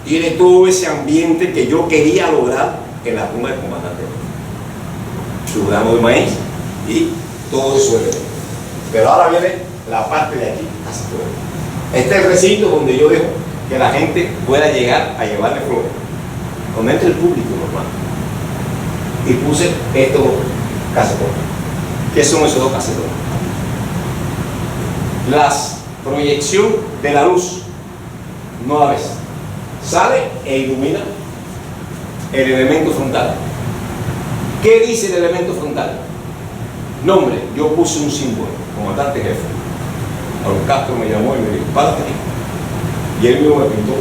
tiene todo ese ambiente que yo quería lograr en la tumba del comandante. Su grano de maíz y todo eso. Pero ahora viene la parte de aquí, casi todo. Este es el recinto donde yo dejo que la gente pueda llegar a llevarle flores. Donde entra el público normal. Y puse estos dos casetones. ¿Qué son esos dos casetones? La proyección de la luz, no la ves, sale e ilumina el elemento frontal. ¿Qué dice el elemento frontal? Nombre, yo puse un símbolo, comandante jefe. Don Castro me llamó y me dijo, párate aquí. Y él mismo me pintó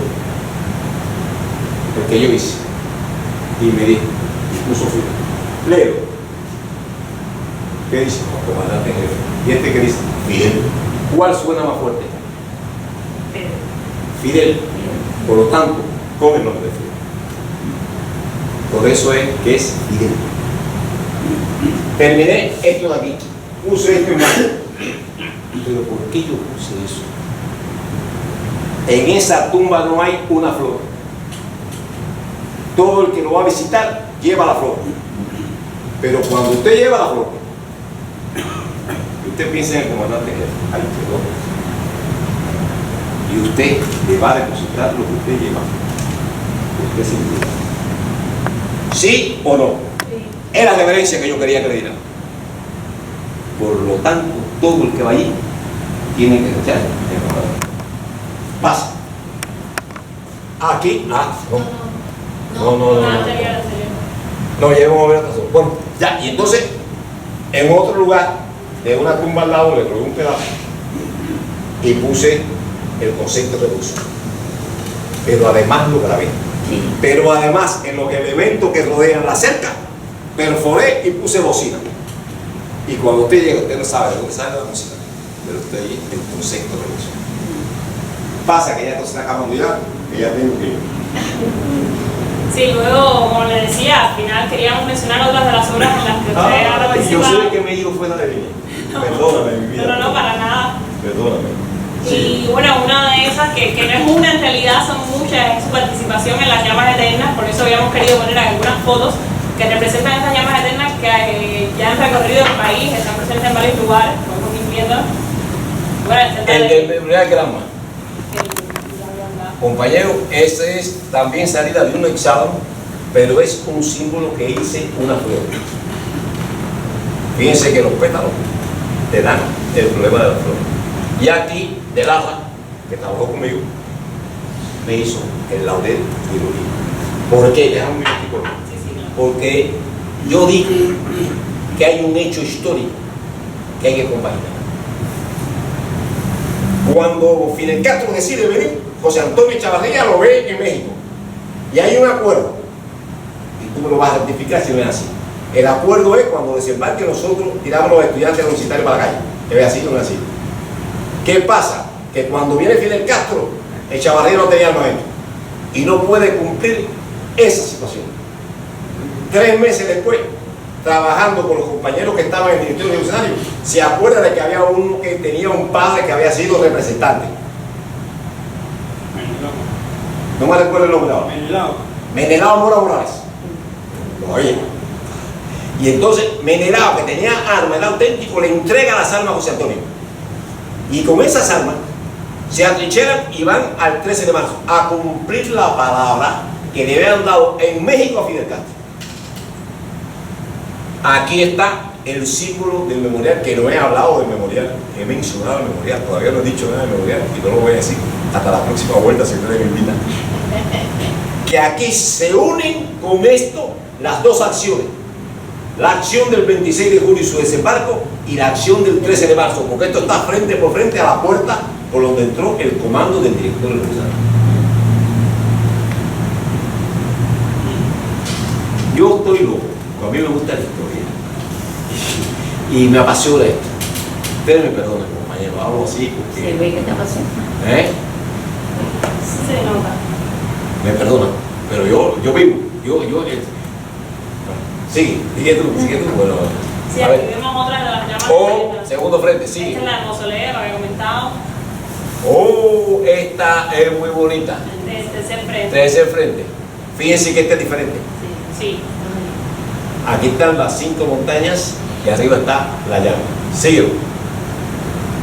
el que yo hice. Y me dijo, puso firme. Leo. ¿Qué dice? Comandante jefe. ¿Y este qué dice? Fidel. ¿Cuál suena más fuerte? Fidel. Por lo tanto, con el nombre de Fidel. Por eso es que es Fidel. Terminé esto de aquí. Puse esto en medio. Pero ¿por qué yo puse eso? En esa tumba no hay una flor. Todo el que lo va a visitar lleva la flor. Pero cuando usted lleva la flor, usted piensa en el comandante jefe, ahí quedó. Y usted le va a depositar lo que usted lleva. Usted se lleva. ¿Sí o no? Sí. Es la reverencia que yo quería que le dieran. Por lo tanto, todo el que va allí tiene que echar el comandante. Pasa. Aquí, no, no, llevamos a ver otra cosa. Bueno, ya, y entonces, en otro lugar, de una tumba al lado, le probé un pedazo y puse el concepto de uso. Pero además lo grabé. Sí. Pero además, en los elementos que rodean la cerca, perforé y puse bocina. Y cuando usted llega, usted no sabe de dónde sale la música, pero usted ahí el concepto de uso. Pasa que ya entonces está acabando ya, que ya tengo que ir. Sí, luego, como le decía, al final queríamos mencionar otras de las obras en las que usted ha Yo participado. soy el que me he ido fuera de línea. Perdóname, mi vida. No, para nada. Perdóname. Y bueno, una de esas, que no es una en realidad, son muchas, es su participación en las llamas eternas. Por eso habíamos querido poner algunas fotos que representan esas llamas eternas que ya han recorrido el país, están presentes en varios lugares, podemos ir viendo. Bueno, El del Memorial Granma. Compañero, ese es también salida de un examen, pero es un símbolo que hice una flor. Fíjense que los pétalos te dan el problema de la flor. Y aquí, de Laja, que trabajó conmigo, me hizo el laurel y lo di. ¿Por qué? Déjame un minutico. Porque yo digo que hay un hecho histórico que hay que compaginar. Cuando Fidel Castro decide venir, José Antonio Chavarría lo ve en México. Y hay un acuerdo. Y tú me lo vas a certificar si no es así. El acuerdo es cuando desembarque nosotros tiramos los estudiantes universitarios para la calle. Que es así o no es así. ¿Qué pasa? Que cuando viene Fidel Castro, el Chavarría no tenía armamento. Y no puede cumplir esa situación. 3 meses después, trabajando con los compañeros que estaban en el Ministerio Universitario, se acuerda de que había uno que tenía un padre que había sido representante. No me recuerdo el nombre ahora. Menelao Mora Morales. Oye. Y entonces Menelao, que tenía armas, el auténtico, le entrega las armas a José Antonio. Y con esas armas se atrincheran y van al 13 de marzo a cumplir la palabra que le habían dado en México a Fidel Castro. Aquí está el símbolo del memorial, que no he hablado del memorial, he mencionado el memorial, todavía no he dicho nada del memorial y no lo voy a decir hasta la próxima vuelta si ustedes me invitan. Que aquí se unen con esto las dos acciones, la acción del 26 de julio y su desembarco y la acción del 13 de marzo, porque esto está frente por frente a la puerta por donde entró el comando del director del Rosario. Yo estoy loco, a mí me gusta la historia y me apasiona esto. Ustedes me perdonen, compañero, hablo así porque... Se ve que te apasiona. Sí, se nota. Me perdonan, pero yo vivo, sigue tú, bueno, Sí, a aquí ver. vemos otras de las llamas Oh, eternas. segundo frente, Esta sigue. es la del mausoleo, lo había comentado. Oh, esta es muy bonita. El tercer frente. enfrente. Tres enfrente. Fíjense que este es diferente. Sí. Aquí están las 5 montañas y arriba está la llama. Sigue.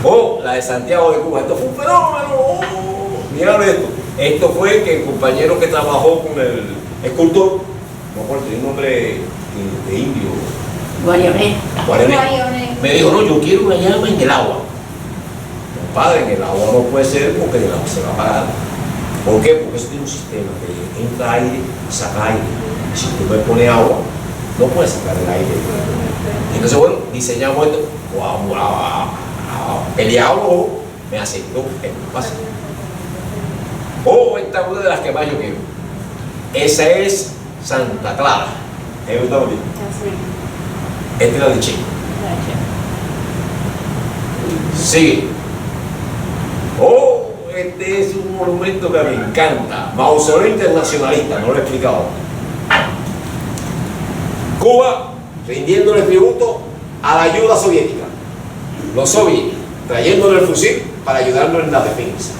O la de Santiago de Cuba. Esto fue un fenómeno. Míralo esto. Esto fue que el compañero que trabajó con el escultor, no recuerdo el nombre de indio, Guayoné. Guayoné. me dijo, no, yo quiero una llama en el agua. Compadre, en el agua no puede ser porque el agua se va a apagar. ¿Por qué? Porque eso tiene un sistema que entra aire y saca aire. Si tú me pones agua, no puedes sacar el aire. Entonces, bueno, diseñamos esto. Peleado, me aceptó. Pasa. O esta es una de las que más yo quiero. Esa es Santa Clara. ¿Me gusta bien? Esta es la de Chile. Sigue. Oh, este es un monumento que me encanta. Mausoleo internacionalista, no lo he explicado. Cuba rindiéndole tributo a la ayuda soviética. Los soviéticos trayéndole el fusil para ayudarnos en la defensa.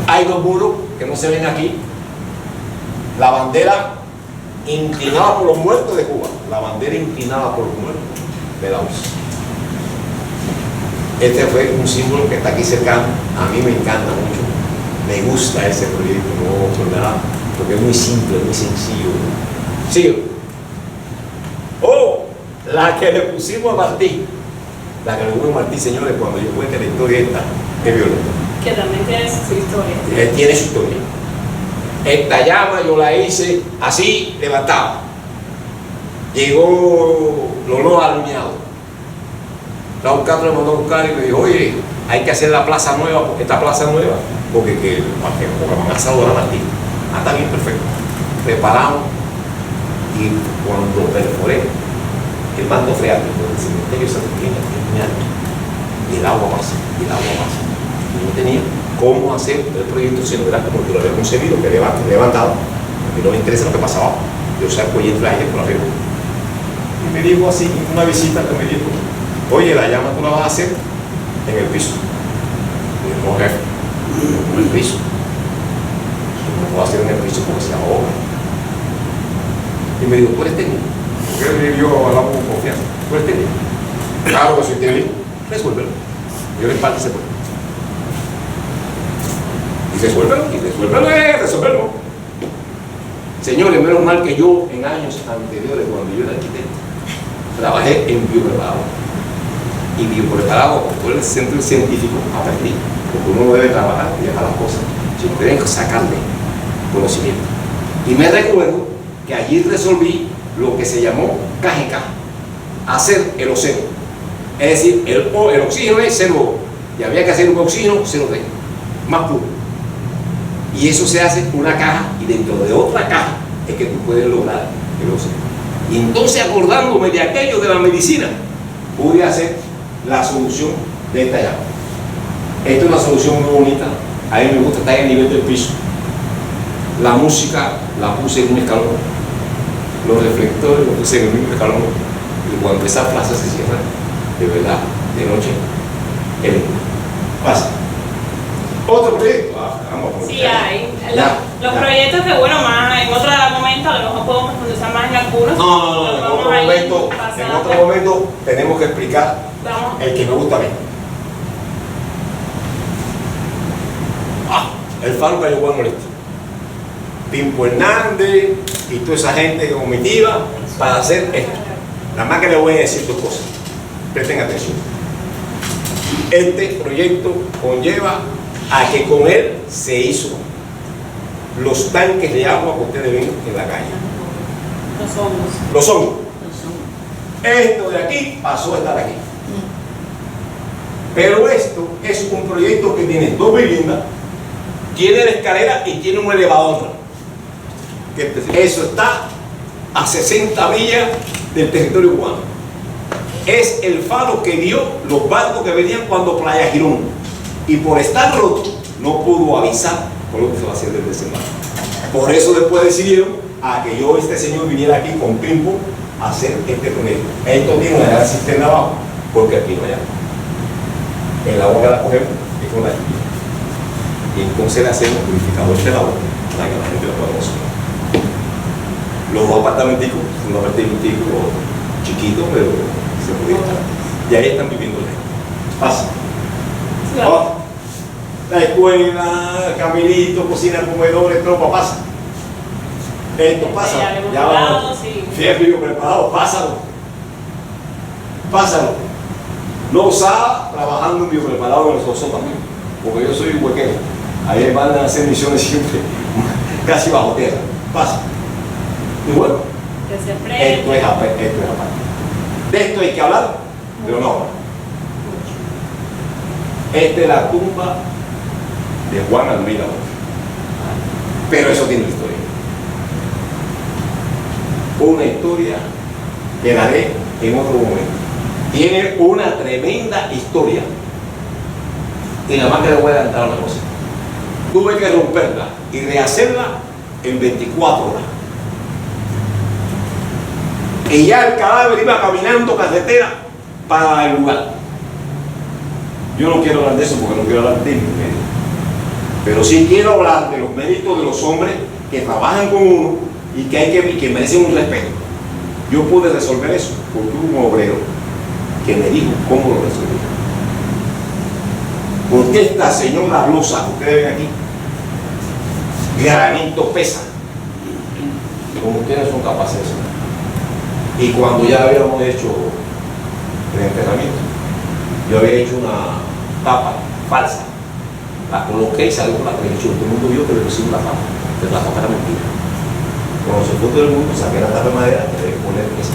Hay dos muros que no se ven aquí. La bandera inclinada por los muertos de Cuba. La bandera inclinada por los muertos de la URSS. Este fue un símbolo que está aquí cercano. A mí me encanta mucho. Me gusta ese proyecto, no, ¿verdad? Porque es muy simple, muy sencillo. Sigo. Oh, la que le pusimos a Martí. La que le pusimos a Martí, señores, cuando yo cuente la historia esta, es violenta. Que también tiene su historia. Él tiene su historia. Esta llama yo la hice así, levantada. Llegó Lolo Almiado. Raúl Castro me mandó a buscar y me dijo, oye, hay que hacer la plaza nueva, esta plaza nueva, porque van a saludar a Martín. Ah, está bien, perfecto. Preparamos y cuando perforé el manto freático del cementerio San Martín, y el agua pasa, y el agua pasa. Y no tenía cómo hacer el proyecto si no era como yo lo había concebido, que levantado. A mí no me interesa lo que pasaba. Yo saco y entra aire por arriba. Y me dijo así, una visita que me dijo, oye, la llama tú la vas a hacer en el piso. Y yo, no, jefe, en el piso. Yo no puedo hacer en el piso porque se ahoga. Y me dijo, ¿tú eres técnico? Porque yo hablamos con confianza. ¿Tú eres técnico? Claro que soy técnico. Resuélvelo. Yo le parte ese problema. Y resuélvelo. Señores, menos mal que yo en años anteriores, cuando yo era arquitecto, trabajé en biopreparado. Y biopreparado, por el centro científico, aprendí. Porque uno no debe trabajar y dejar las cosas, sino deben sacarle conocimiento. Y me recuerdo que allí resolví lo que se llamó caja en caja, hacer el océano. Es decir, el oxígeno es 0O y había que hacer un oxígeno 0D, más puro. Y eso se hace una caja y dentro de otra caja es que tú puedes lograr el océano. Y entonces, acordándome de aquello de la medicina, pude hacer la solución de esta llama. Esta es una solución muy bonita. A mí me gusta estar en el nivel del piso. La música la puse en un escalón. Los reflectores los puse en el mismo escalón. Y cuando esa plaza se cierra, de verdad, de noche, pasa. Otro proyecto. Sí, hay. Los ya. proyectos que, bueno, más en otro momento a lo mejor podemos profundizar más en algunos. No, en otro momento tenemos que explicar el que me gusta a mí. El faro Cayo Juan Molesto. Pimpo Hernández y toda esa gente comitiva para hacer esto. Nada más que le voy a decir dos cosas. Presten atención. Este proyecto conlleva a que con él se hizo los tanques de agua que ustedes ven en la calle. Los hongos. Esto de aquí pasó a estar aquí. Pero esto es un proyecto que tiene dos viviendas, tiene la escalera y tiene un elevador. Eso está a 60 millas del territorio cubano. Es el faro que dio los barcos que venían cuando Playa Girón. Y por estar roto, no pudo avisar por lo que se va a hacer del desembarco. Por eso después decidieron a que yo, este señor, viniera aquí con Pimpo a hacer este proyecto. Esto tiene una gran cisterna abajo, porque aquí no hay agua. El agua que la cogemos es con la lluvia. Y entonces le hacemos purificador de agua para que la gente lo pueda consumir. Los dos apartamenticos, un apartamentico chiquito, pero se puede estar. Y ahí están viviendo la gente. Pasa. Oh, la escuela, caminito, cocina, comedores, tropa, pasa. Esto pasa. Ya vamos. Fiebre preparado, pásalo. Pásalo. No usaba trabajando en biopreparado en el Soso también, porque yo soy huequero. Ahí van a hacer misiones siempre casi bajo tierra. Pasa. Y bueno, esto es aparte. De esto hay que hablar, pero no. Esta es la tumba de Juan Almeida. Pero eso tiene historia. Una historia que daré en otro momento. Tiene una tremenda historia. Y nada más que le voy a adelantar una cosa. Tuve que romperla y rehacerla en 24 horas. Y ya el cadáver iba caminando carretera para el lugar. Yo no quiero hablar de eso porque no quiero hablar de mi mérito. Pero sí quiero hablar de los méritos de los hombres que trabajan con uno y que merecen un respeto. Yo pude resolver eso porque hubo un obrero que me dijo cómo lo resolví. Porque esta señora blusa que ustedes ven aquí, granito pesa, como ustedes son capaces de hacer. Y cuando ya habíamos hecho el enterramiento, yo había hecho una tapa falsa, la coloqué y salió por la televisión. Todo el mundo vio que le pusimos la tapa, pero la tapa era mentira. Cuando se fue todo el mundo, saqué la tapa de madera, debe poner esta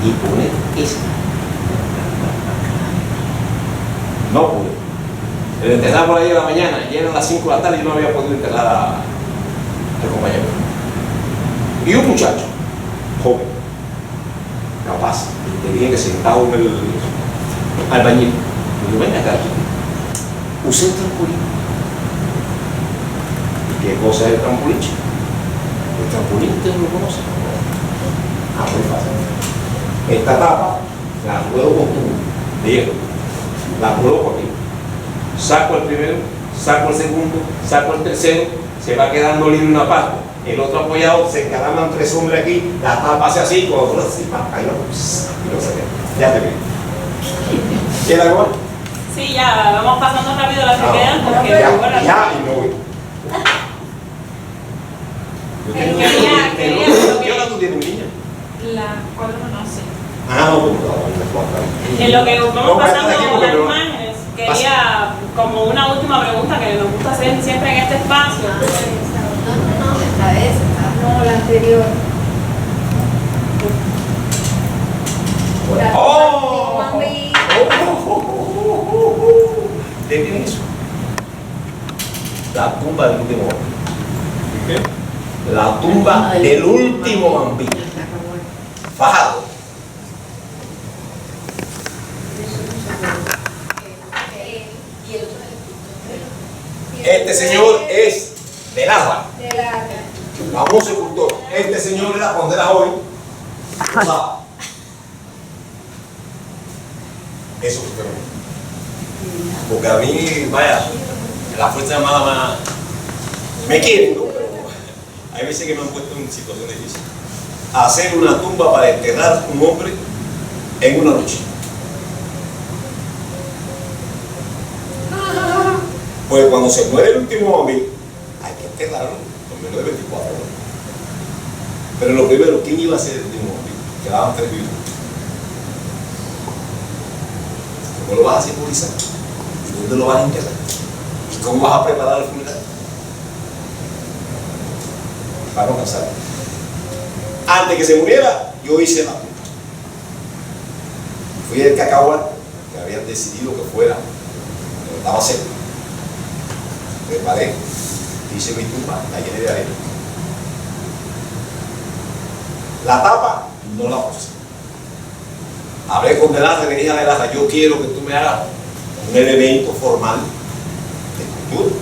y poner esta. No pude. El enterrar por ahí a la mañana, y eran las 5 de la tarde y yo no había podido enterrar al compañero. Y un muchacho, joven, capaz, inteligente, sentado en el albañil. Y yo, venga acá, usé el trampolín. ¿Y qué cosa es el trampolín? El trampolín ustedes no lo conocen. Muy fácil. Esta tapa la puedo con tu de hierro. La coloco aquí. Saco el primero, saco el segundo, saco el tercero, se va quedando libre una parte. El otro apoyado, se encaraman 3 hombres aquí, la tapa hace así, cuando tú así, ahí no, y lo saqué. Ya te vi. ¿Quieres algo más? Sí, ya, vamos pasando rápido las que quedan porque ya, y me voy. ¿Qué hora tú tienes, niña? La 4 no sé. No, pues En lo que vamos pasando las imágenes, quería como una última pregunta que nos gusta hacer siempre en este espacio. No, esta vez. No, la anterior. ¿De quién es eso? La tumba del último bambino. La tumba del último bambino. Fajado. Este señor es de Lara. Famoso escultor. Este señor era cuando era joven. Usaba. Eso fue bueno. Porque a mí, vaya, la fuerza armada me quiere, ¿no? Pero hay veces que me han puesto en situaciones difíciles. Hacer una tumba para enterrar un hombre en una noche. Pues cuando se muere el último bambino, hay que enterrarlo con menos de 24 horas. Pero lo primero, ¿quién iba a ser el último bambino? Quedaban 3 vivos. ¿Cómo lo vas a simbolizar? ¿Y dónde lo vas a enterrar? ¿Y cómo vas a preparar el funeral? Para no cansar. Antes que se muriera, yo hice la tumba. Fui el cacahuate que habían decidido que fuera, pero estaba seco. Preparé, hice mi tumba, la llené de arena. La tapa no la puse. Hablé con Delarra y le dije a Delarra, yo quiero que tú me hagas un elemento formal de escultura.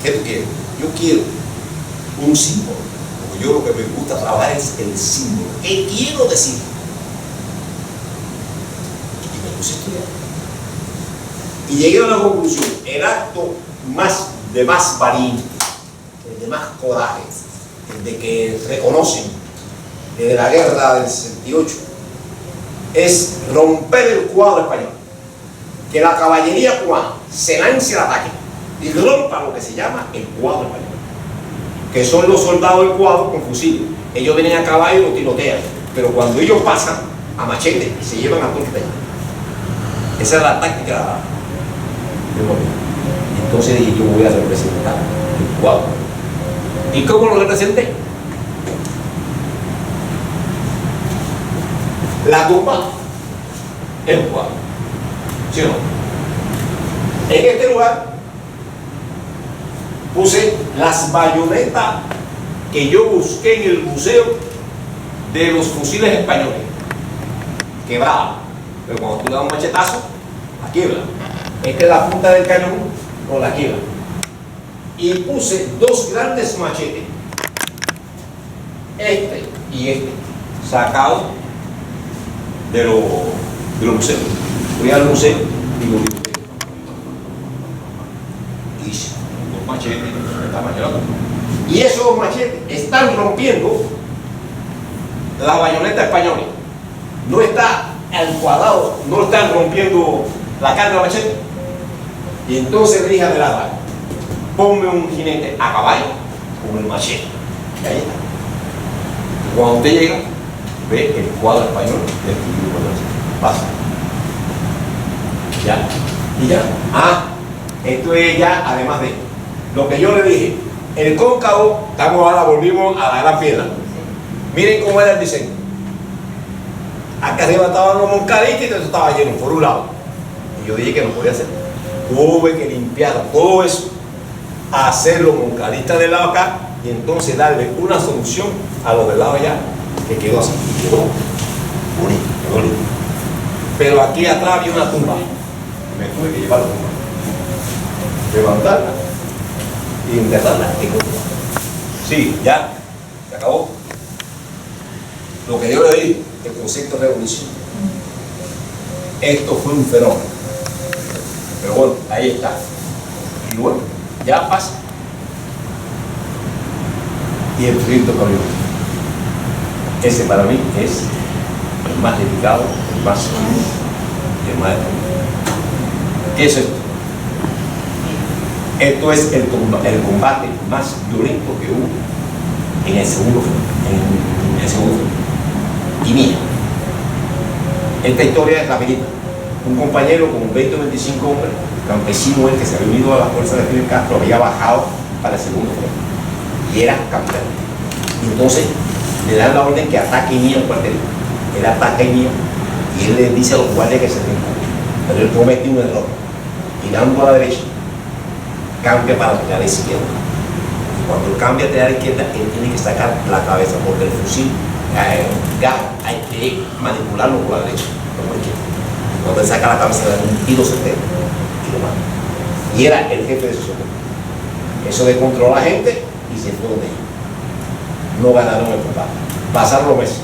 ¿Qué tú quieres? Yo quiero un símbolo, porque yo lo que me gusta trabajar es el símbolo. ¿Qué quiero decir? Y me puse a estudiar. Y llegué a una conclusión, el acto de más valiente, el de más coraje, el de que reconocen desde la guerra del 68, es romper el cuadro español. Que la caballería cubana se lance al ataque y rompa lo que se llama el cuadro español, que son los soldados del cuadro con fusiles. Ellos vienen a caballo y lo tirotean, pero cuando ellos pasan a machete se llevan a todo el peñón. Esa es la táctica de Bolívar. Entonces dije, yo voy a representar el cuadro. ¿Y cómo lo representé? La tumba es un cuadro, ¿sí o no? En este lugar puse las bayonetas que yo busqué en el museo de los fusiles españoles, quebradas, pero cuando tú le das un machetazo, la quiebra. Esta es la punta del cañón con la quiebra. Y puse dos grandes machetes, este y este, sacados de los museos. Fui al museo y lo vi. Y dos machetes de tamaño. Y esos machetes están rompiendo la bayoneta española. No está al cuadrado, no están rompiendo la carga de machete. Y entonces le dije a Velarde, ponme un jinete a caballo con el machete. Y ahí está. Y cuando usted llega, ve el cuadro español del grupo de machete. Pasa. Ya. Y ya. Esto es ya, además de lo que yo le dije. El cóncavo, ahora volvimos a la gran piedra. Miren cómo era el diseño. Acá arriba estaban los moncaditos y todo estaba lleno, por un lado. Y yo dije que no podía hacer. Tuve que limpiar todo eso, hacerlo moncadista del lado acá y entonces darle una solución a los del lado allá, que quedó así. Quedó bonito, quedó lindo. Pero aquí atrás había una tumba. Me tuve que llevar la tumba. Levantarla y enterrarla. Sí, ya, se acabó. Lo que yo le dije, el concepto de revolución. Esto fue un fenómeno. Pero bueno, ahí está. Y bueno, ya pasa. Y el proyecto Carrión. Ese para mí es el más dedicado, el más sólido y el más detallado. ¿Qué es esto? Esto es el combate más violento que hubo en el segundo y mía. Esta historia es rapidita. Un compañero con 20 o 25 hombres, campesino, el que se había unido a las fuerzas de Fidel Castro, había bajado para el segundo frente y era capitán. Y entonces le dan la orden que ataque Mía el cuartel. Él ataca Mía y él le dice a los guardias que se rindan, pero él comete un error, girando a la derecha cambia para tirar a la izquierda. Y cuando él cambia a tirar a la izquierda, él tiene que sacar la cabeza porque el fusil hay que manipularlo por la derecha, no por la izquierda. Cuando él saca la cabeza, le da un tiro certero y lo mata. Y era el jefe de su socorro. Eso de controlar a la gente y se fue de ellos. No ganaron el combate. Pasaron los meses.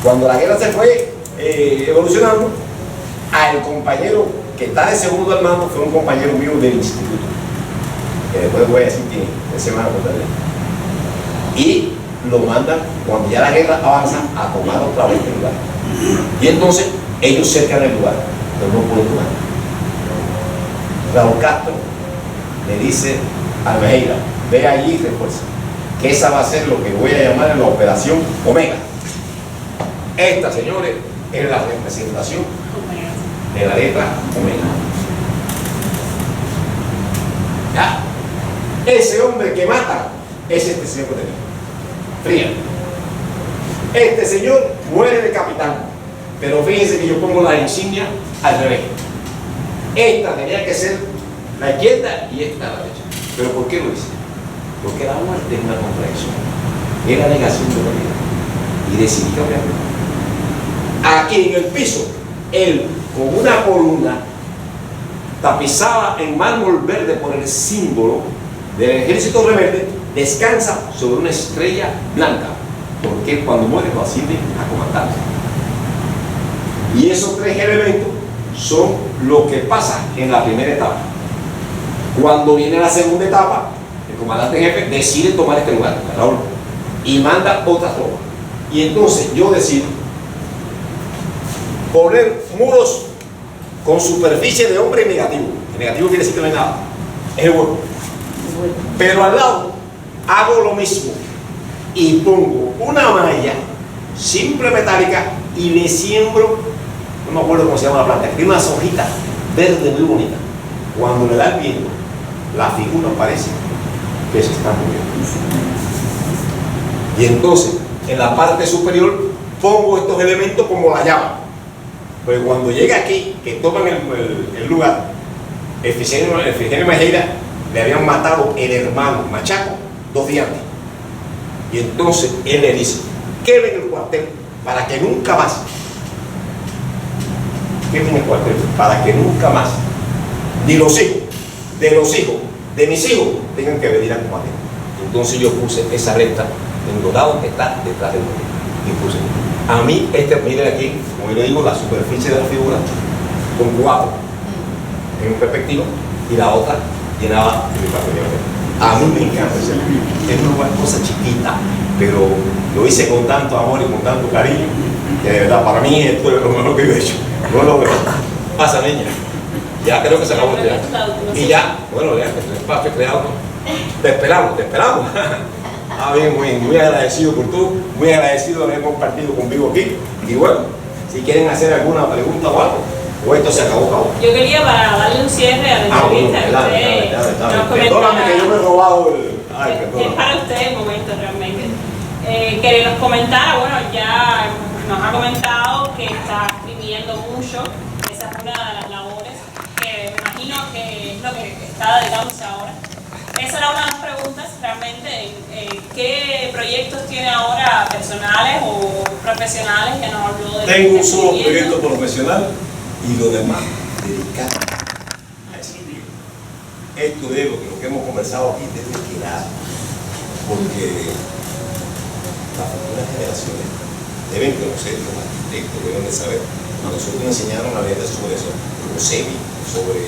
Cuando la guerra se fue evolucionando, al compañero que está de segundo al mando fue un compañero mío del instituto, que después voy a decir que se van a contar. Y lo mandan, cuando ya la guerra avanza, a tomar otra vez el lugar. Y entonces ellos cercan el lugar, pero no pueden tomar. Raúl Castro le dice a Almeida, ve allí y refuerza, que esa va a ser lo que voy a llamar en la operación Omega. Esta, señores, es la representación de la letra Omega. ¿Ya? Ese hombre que mata es este señor que tenemos. Fría. Este señor muere de capitán, pero fíjense que yo pongo la insignia al revés. Esta tenía que ser la izquierda y esta la derecha. ¿Pero por qué lo hice? Porque la muerte es una contradicción. Es la negación de la vida. Y decidí cambiarlo. Aquí en el piso, él con una columna tapizada en mármol verde por el símbolo del ejército rebelde, descansa sobre una estrella blanca, porque cuando muere lo ascienden a comandante. Y esos tres elementos son lo que pasa en la primera etapa. Cuando viene la segunda etapa, el comandante jefe decide tomar este lugar, Raúl, y manda otra tropa. Y entonces yo decido poner muros con superficie de hombre negativo. El negativo quiere decir que no hay nada, es el hueco. Pero al lado hago lo mismo y pongo una malla simple metálica y le siembro, no me acuerdo cómo se llama la planta, que tiene unas hojitas verdes muy bonitas. Cuando le da el viento, la figura parece que se está moviendo. Y entonces, en la parte superior, pongo estos elementos como la llama. Pues cuando llega aquí, que toman el lugar, Efigenia Mejía le habían matado el hermano Machaco 2 días antes. Y entonces él le dice, quemen el cuartel para que nunca más, quemen el cuartel para que nunca más, ni los hijos, de mis hijos, tengan que venir a combatir. Entonces yo puse esa recta en dorado que está detrás del mundo. Y puse, a mí, miren aquí, como yo le digo, la superficie de la figura, con 4 en perspectiva, y la otra llenaba de mi papel. A mí me encanta ese libro. Es una cosa chiquita, pero lo hice con tanto amor y con tanto cariño, que de verdad, para mí esto es lo mejor que yo he hecho. No es lo mejor. Pasa, niña. Ya creo que se acabó el teatro. Y ya, bueno, ya, el espacio creado. Te esperamos. Ah, bien, muy agradecido por todo, muy agradecido de haber compartido conmigo aquí. Y bueno, si quieren hacer alguna pregunta o algo, o esto se acabó. Yo quería, para darle un cierre a la entrevista, Perdóname que yo me he robado el... Es para usted el momento realmente. Que nos comentara, bueno, ya nos ha comentado que está escribiendo mucho, esa es una de las labores que me imagino que es lo que está dedicándose ahora. Esa era una de las preguntas realmente, ¿qué proyectos tiene ahora personales o profesionales que nos habló de? Tengo un solo proyecto profesional y lo demás dedicado a escribir. Esto es lo que hemos conversado aquí desde que nada, porque las futuras generaciones deben conocer, los arquitectos deben de saber. A nosotros nos enseñaron a leer sobre eso, sobre SEBI, sobre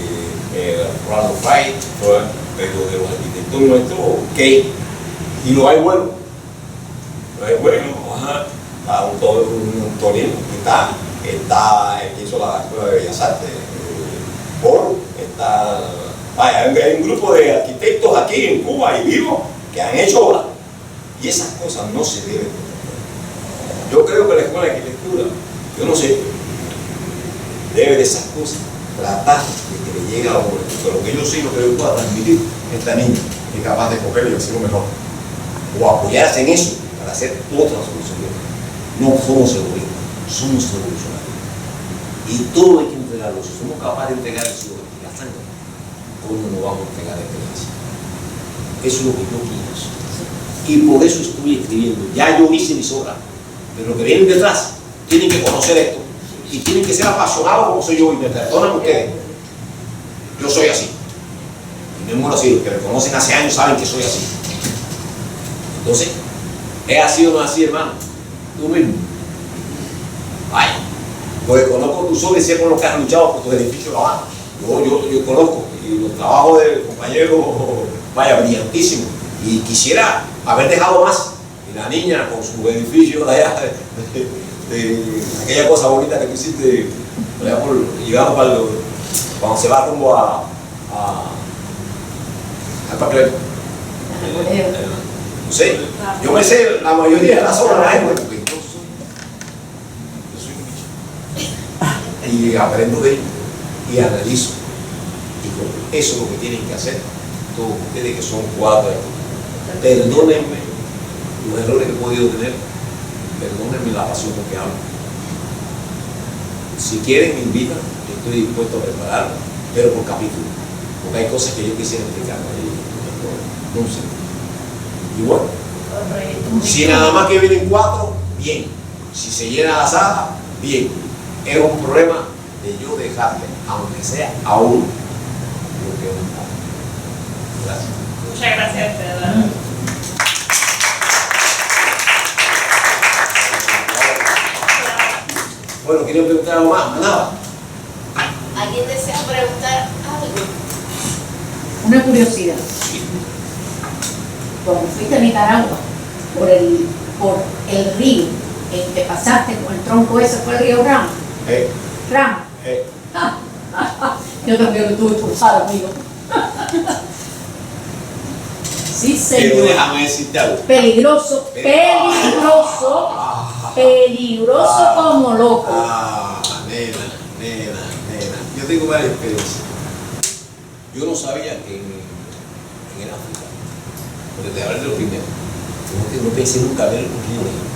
Ronald Wright, pero de los arquitectos nuestros, ok, y lo hay bueno. Está un Torino, está el que hizo la Escuela de Bellas Artes, hay un grupo de arquitectos aquí en Cuba y vivos que han hecho obras, y esas cosas no se deben. Yo creo que la Escuela de Arquitectura, yo no sé, debe de esas cosas tratar de que le llegue a los jóvenes, pero lo que yo sí, lo que yo pueda transmitir, esta niña es capaz de cogerlo y hacerlo mejor, o apoyarse en eso para hacer otra solución. No somos egoístas, somos revolucionarios, y todo hay que entregarlo. Si somos capaces de entregar el sudor y la sangre, ¿cómo no vamos a entregar el pedazo? Eso es lo que yo quiero, y por eso estoy escribiendo. Ya yo hice mis obras, pero lo que vienen detrás tienen que conocer esto y tienen que ser apasionados como soy yo, y me perdonan ustedes, yo soy así y me muero así. Los que me conocen hace años saben que soy así. Entonces, ¿es así o no así, hermano? Tú mismo. Vaya, porque conozco tu sol y sé con lo que has luchado por tus edificios de La Habana. Yo conozco, y los trabajos del compañero, vaya, brillantísimo, y quisiera haber dejado más. Y la niña con su edificio de allá, de aquella cosa bonita que tú hiciste, allá por, llegando para cuando se va rumbo al papel. No sé, yo me sé la mayoría de las obras, porque yo soy un bicho. Y aprendo de ello y analizo. Y con eso es lo que tienen que hacer todos ustedes que son 4 años. Perdónenme los errores que he podido tener, perdónenme la pasión con que hablo. Si quieren me invitan, estoy dispuesto a prepararlo, pero por capítulo, porque hay cosas que yo quisiera explicar. No sé. Y bueno, si nada más que vienen 4, bien. Si se llena la sala, bien. Es un problema de yo dejarle, aunque sea a uno, lo que es un padre. Gracias. Muchas gracias a usted, ¿verdad? Bueno, ¿quieren preguntar algo más? Nada. ¿Alguien desea preguntar algo? una curiosidad. Cuando fuiste a Nicaragua, por el río en que pasaste con el tronco ese, fue el río Rama. Rama. Yo también lo tuve cruzado, amigo. Sí, Pero señor. déjame decirte algo. Peligroso, peligroso, peligroso como loco. Nena. Yo tengo varias experiencias. Yo no sabía que en el África, porque te hablé de lo primero, yo no pensé nunca ver un río negro.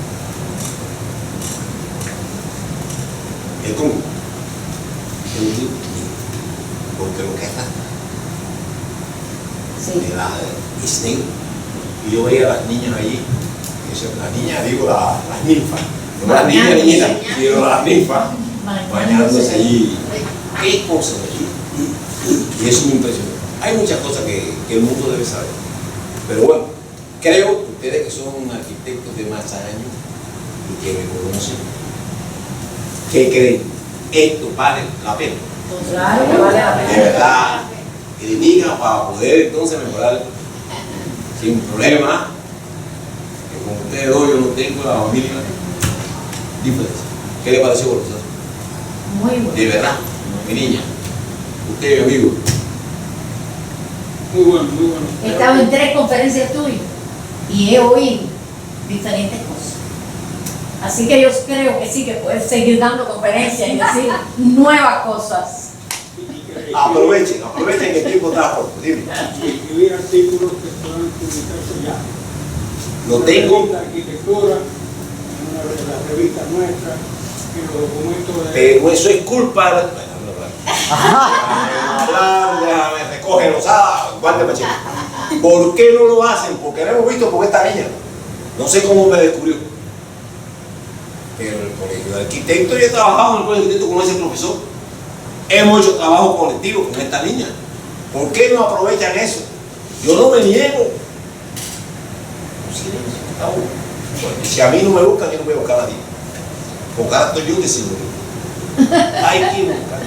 El Congo. El río negro. Porque lo que está es negro. Y yo veía a las niñas allí, las niñas, digo las ninfas, no las niñas niñitas, digo las ninfas, bañándose allí. ¿Qué cosas allí? Y eso me impresionó. Hay muchas cosas que el mundo debe saber. Pero bueno, creo que ustedes que son arquitectos de más años y que me conocen, ¿qué creen? Esto vale la pena. Claro que vale la De pena. verdad, que le digan para poder entonces mejorar sin problema, que con ustedes dos yo no tengo la familia diferencia. ¿Qué le pareció, profesor? Muy bueno. De verdad, mi niña, usted mi amigo. Muy bueno, muy bueno. He estado en 3 conferencias tuyas y he oído diferentes cosas. Así que yo creo que sí, que puedes seguir dando conferencias y decir nuevas cosas. Aprovechen que el tiempo está corto. Dime. Y escribir artículos que puedan publicarse ya. Lo tengo, La arquitectura, en una de las revistas nuestras, en los documentos de... pero eso es culpa de... Déjame recoger Lozada, guarde machete. ¿Por qué no lo hacen? Porque lo hemos visto con esta niña. No sé cómo me descubrió. Pero el colegio de arquitectos, yo he trabajado en el colegio de arquitectos con ese profesor. Hemos hecho trabajo colectivo con esta niña. ¿Por qué no aprovechan eso? Yo no me niego. Silencio, está bueno. Bueno, si a mí no me buscan, yo no voy a buscar a nadie. Porque ahora estoy yo diciendo. Hay que buscar.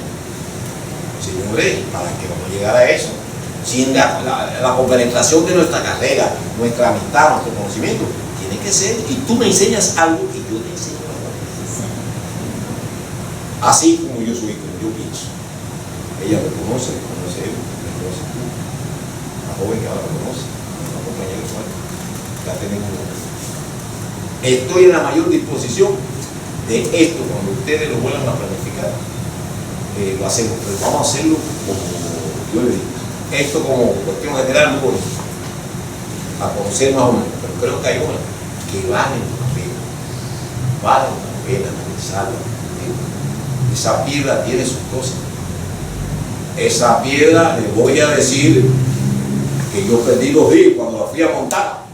Señores, para que vamos a llegar a eso, sin la compenetración de nuestra carrera, nuestra amistad, nuestro conocimiento, tiene que ser, y tú me enseñas algo que yo te enseño algo. Así como yo soy, como yo pienso. Ella me conoce él, me conoce tú, la joven que ahora me conoce, la compañera que la tenemos. Estoy en la mayor disposición de esto, cuando ustedes lo vuelvan a planificar. Lo hacemos, pero vamos a hacerlo como yo le digo. Esto como cuestión general muy bonito, a conocer más o menos, pero creo que hay una que valen la pena analizarla. Esa piedra tiene sus cosas. Esa piedra, le voy a decir que yo perdí los ríos cuando la fui a montar.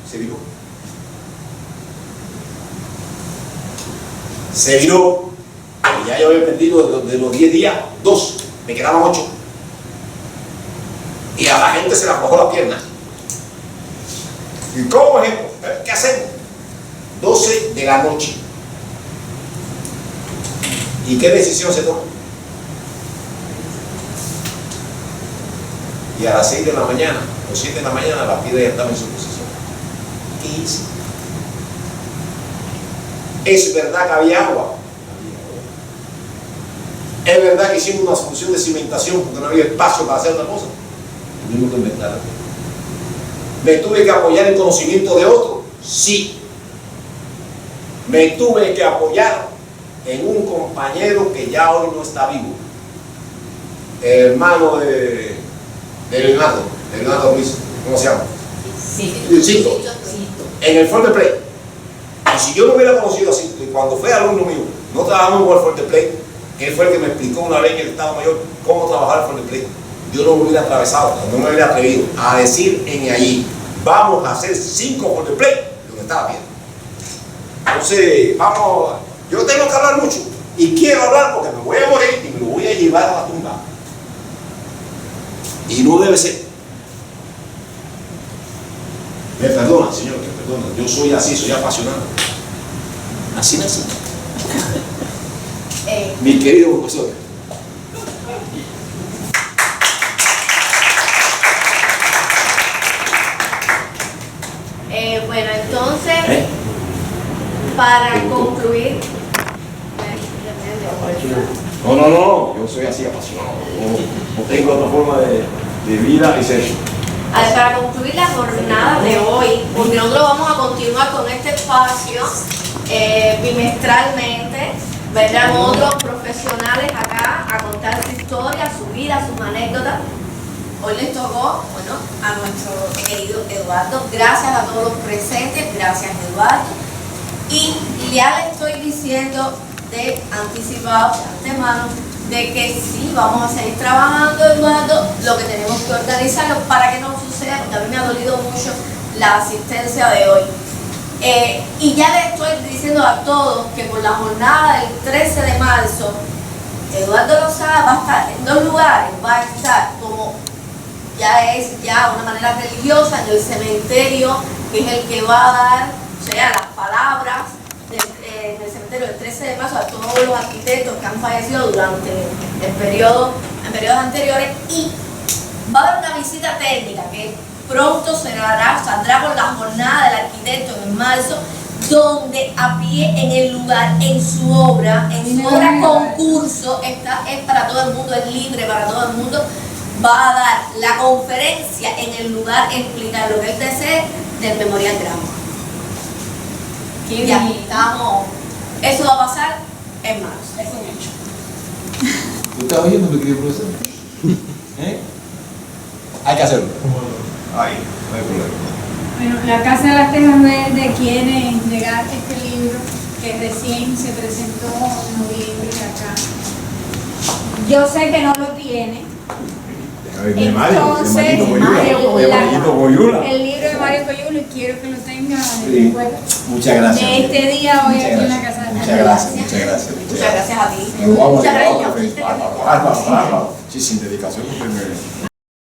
Se viró. Se viró. Y ya yo había perdido de los 10 días, 2, me quedaban 8. Y a la gente se le aflojó la pierna. ¿Y cómo es esto? ¿Qué hacemos? 12 de la noche. ¿Y qué decisión se toma? Y a las 6 de la mañana, o 7 de la mañana, la piedra ya estaba en su posición. ¿Qué hice? ¿Es verdad que había agua? Es verdad que hicimos una solución de cimentación porque no había espacio para hacer otra cosa. Tuvimos que inventar. ¿Me tuve que apoyar en conocimiento de otro? Sí. Me tuve que apoyar en un compañero que ya hoy no está vivo. El hermano de Leonardo Ruiz, ¿cómo se llama? Sí. Cito. En el Fuerte Play. Y si yo no hubiera conocido a Cito, y cuando fue alumno mío, no trabajamos con el Fuerte Play, él fue el que me explicó una vez en el Estado Mayor cómo trabajar el Fuerte Play. Yo no me hubiera atravesado, no me hubiera atrevido a decir en allí, vamos a hacer 5 Fuerte Play, donde está la piedra. Entonces, vamos, yo tengo que hablar mucho, y quiero hablar porque me voy a morir y me lo voy a llevar a la tumba. Y no debe ser. Me perdona, señor, me perdona. Yo soy así, soy apasionado. Así nací. Mi querido profesor. Para concluir, No, yo soy así apasionado. No tengo otra forma de vida y ser. para concluir la jornada de hoy, porque nosotros vamos a continuar con este espacio bimestralmente, vendrán otros profesionales acá a contar su historia, su vida, sus anécdotas. Hoy les tocó, bueno, a nuestro querido Eduardo. Gracias a todos los presentes, gracias Eduardo. Y ya le estoy diciendo de anticipado, de antemano, de que sí, vamos a seguir trabajando, Eduardo, lo que tenemos que organizarlo para que no suceda, porque a mí me ha dolido mucho la asistencia de hoy. Y ya le estoy diciendo a todos que por la jornada del 13 de marzo, Eduardo Lozada va a estar en 2 lugares, va a estar como ya una manera religiosa en el cementerio, que es el que va a dar, o sea, las palabras en el cementerio del 13 de marzo a todos los arquitectos que han fallecido durante en periodos anteriores, y va a haber una visita técnica que pronto saldrá por la jornada del arquitecto en marzo, donde a pie en el lugar, en su obra concurso, es para todo el mundo, es libre para todo el mundo, va a dar la conferencia en el lugar, explicar lo que él desee del Memorial Grama. Ya estamos, eso va a pasar en marzo. Es un hecho. ¿Tú estás oyendo, mi querido profesor? Hay que hacerlo. Ahí, no hay problema. Bueno, la Casa de las Tejas Verdes quiere entregar este libro que recién se presentó en noviembre acá. Yo sé que no lo tiene. Entonces, el libro de Mario Coyulo, y quiero que lo tenga de recuerdo Muchas gracias. de este día hoy aquí en la Casa de las Tejas. Muchas gracias. Muchas gracias a ti. Muchas Muchas gracias. gracias. Sí, sin dedicación.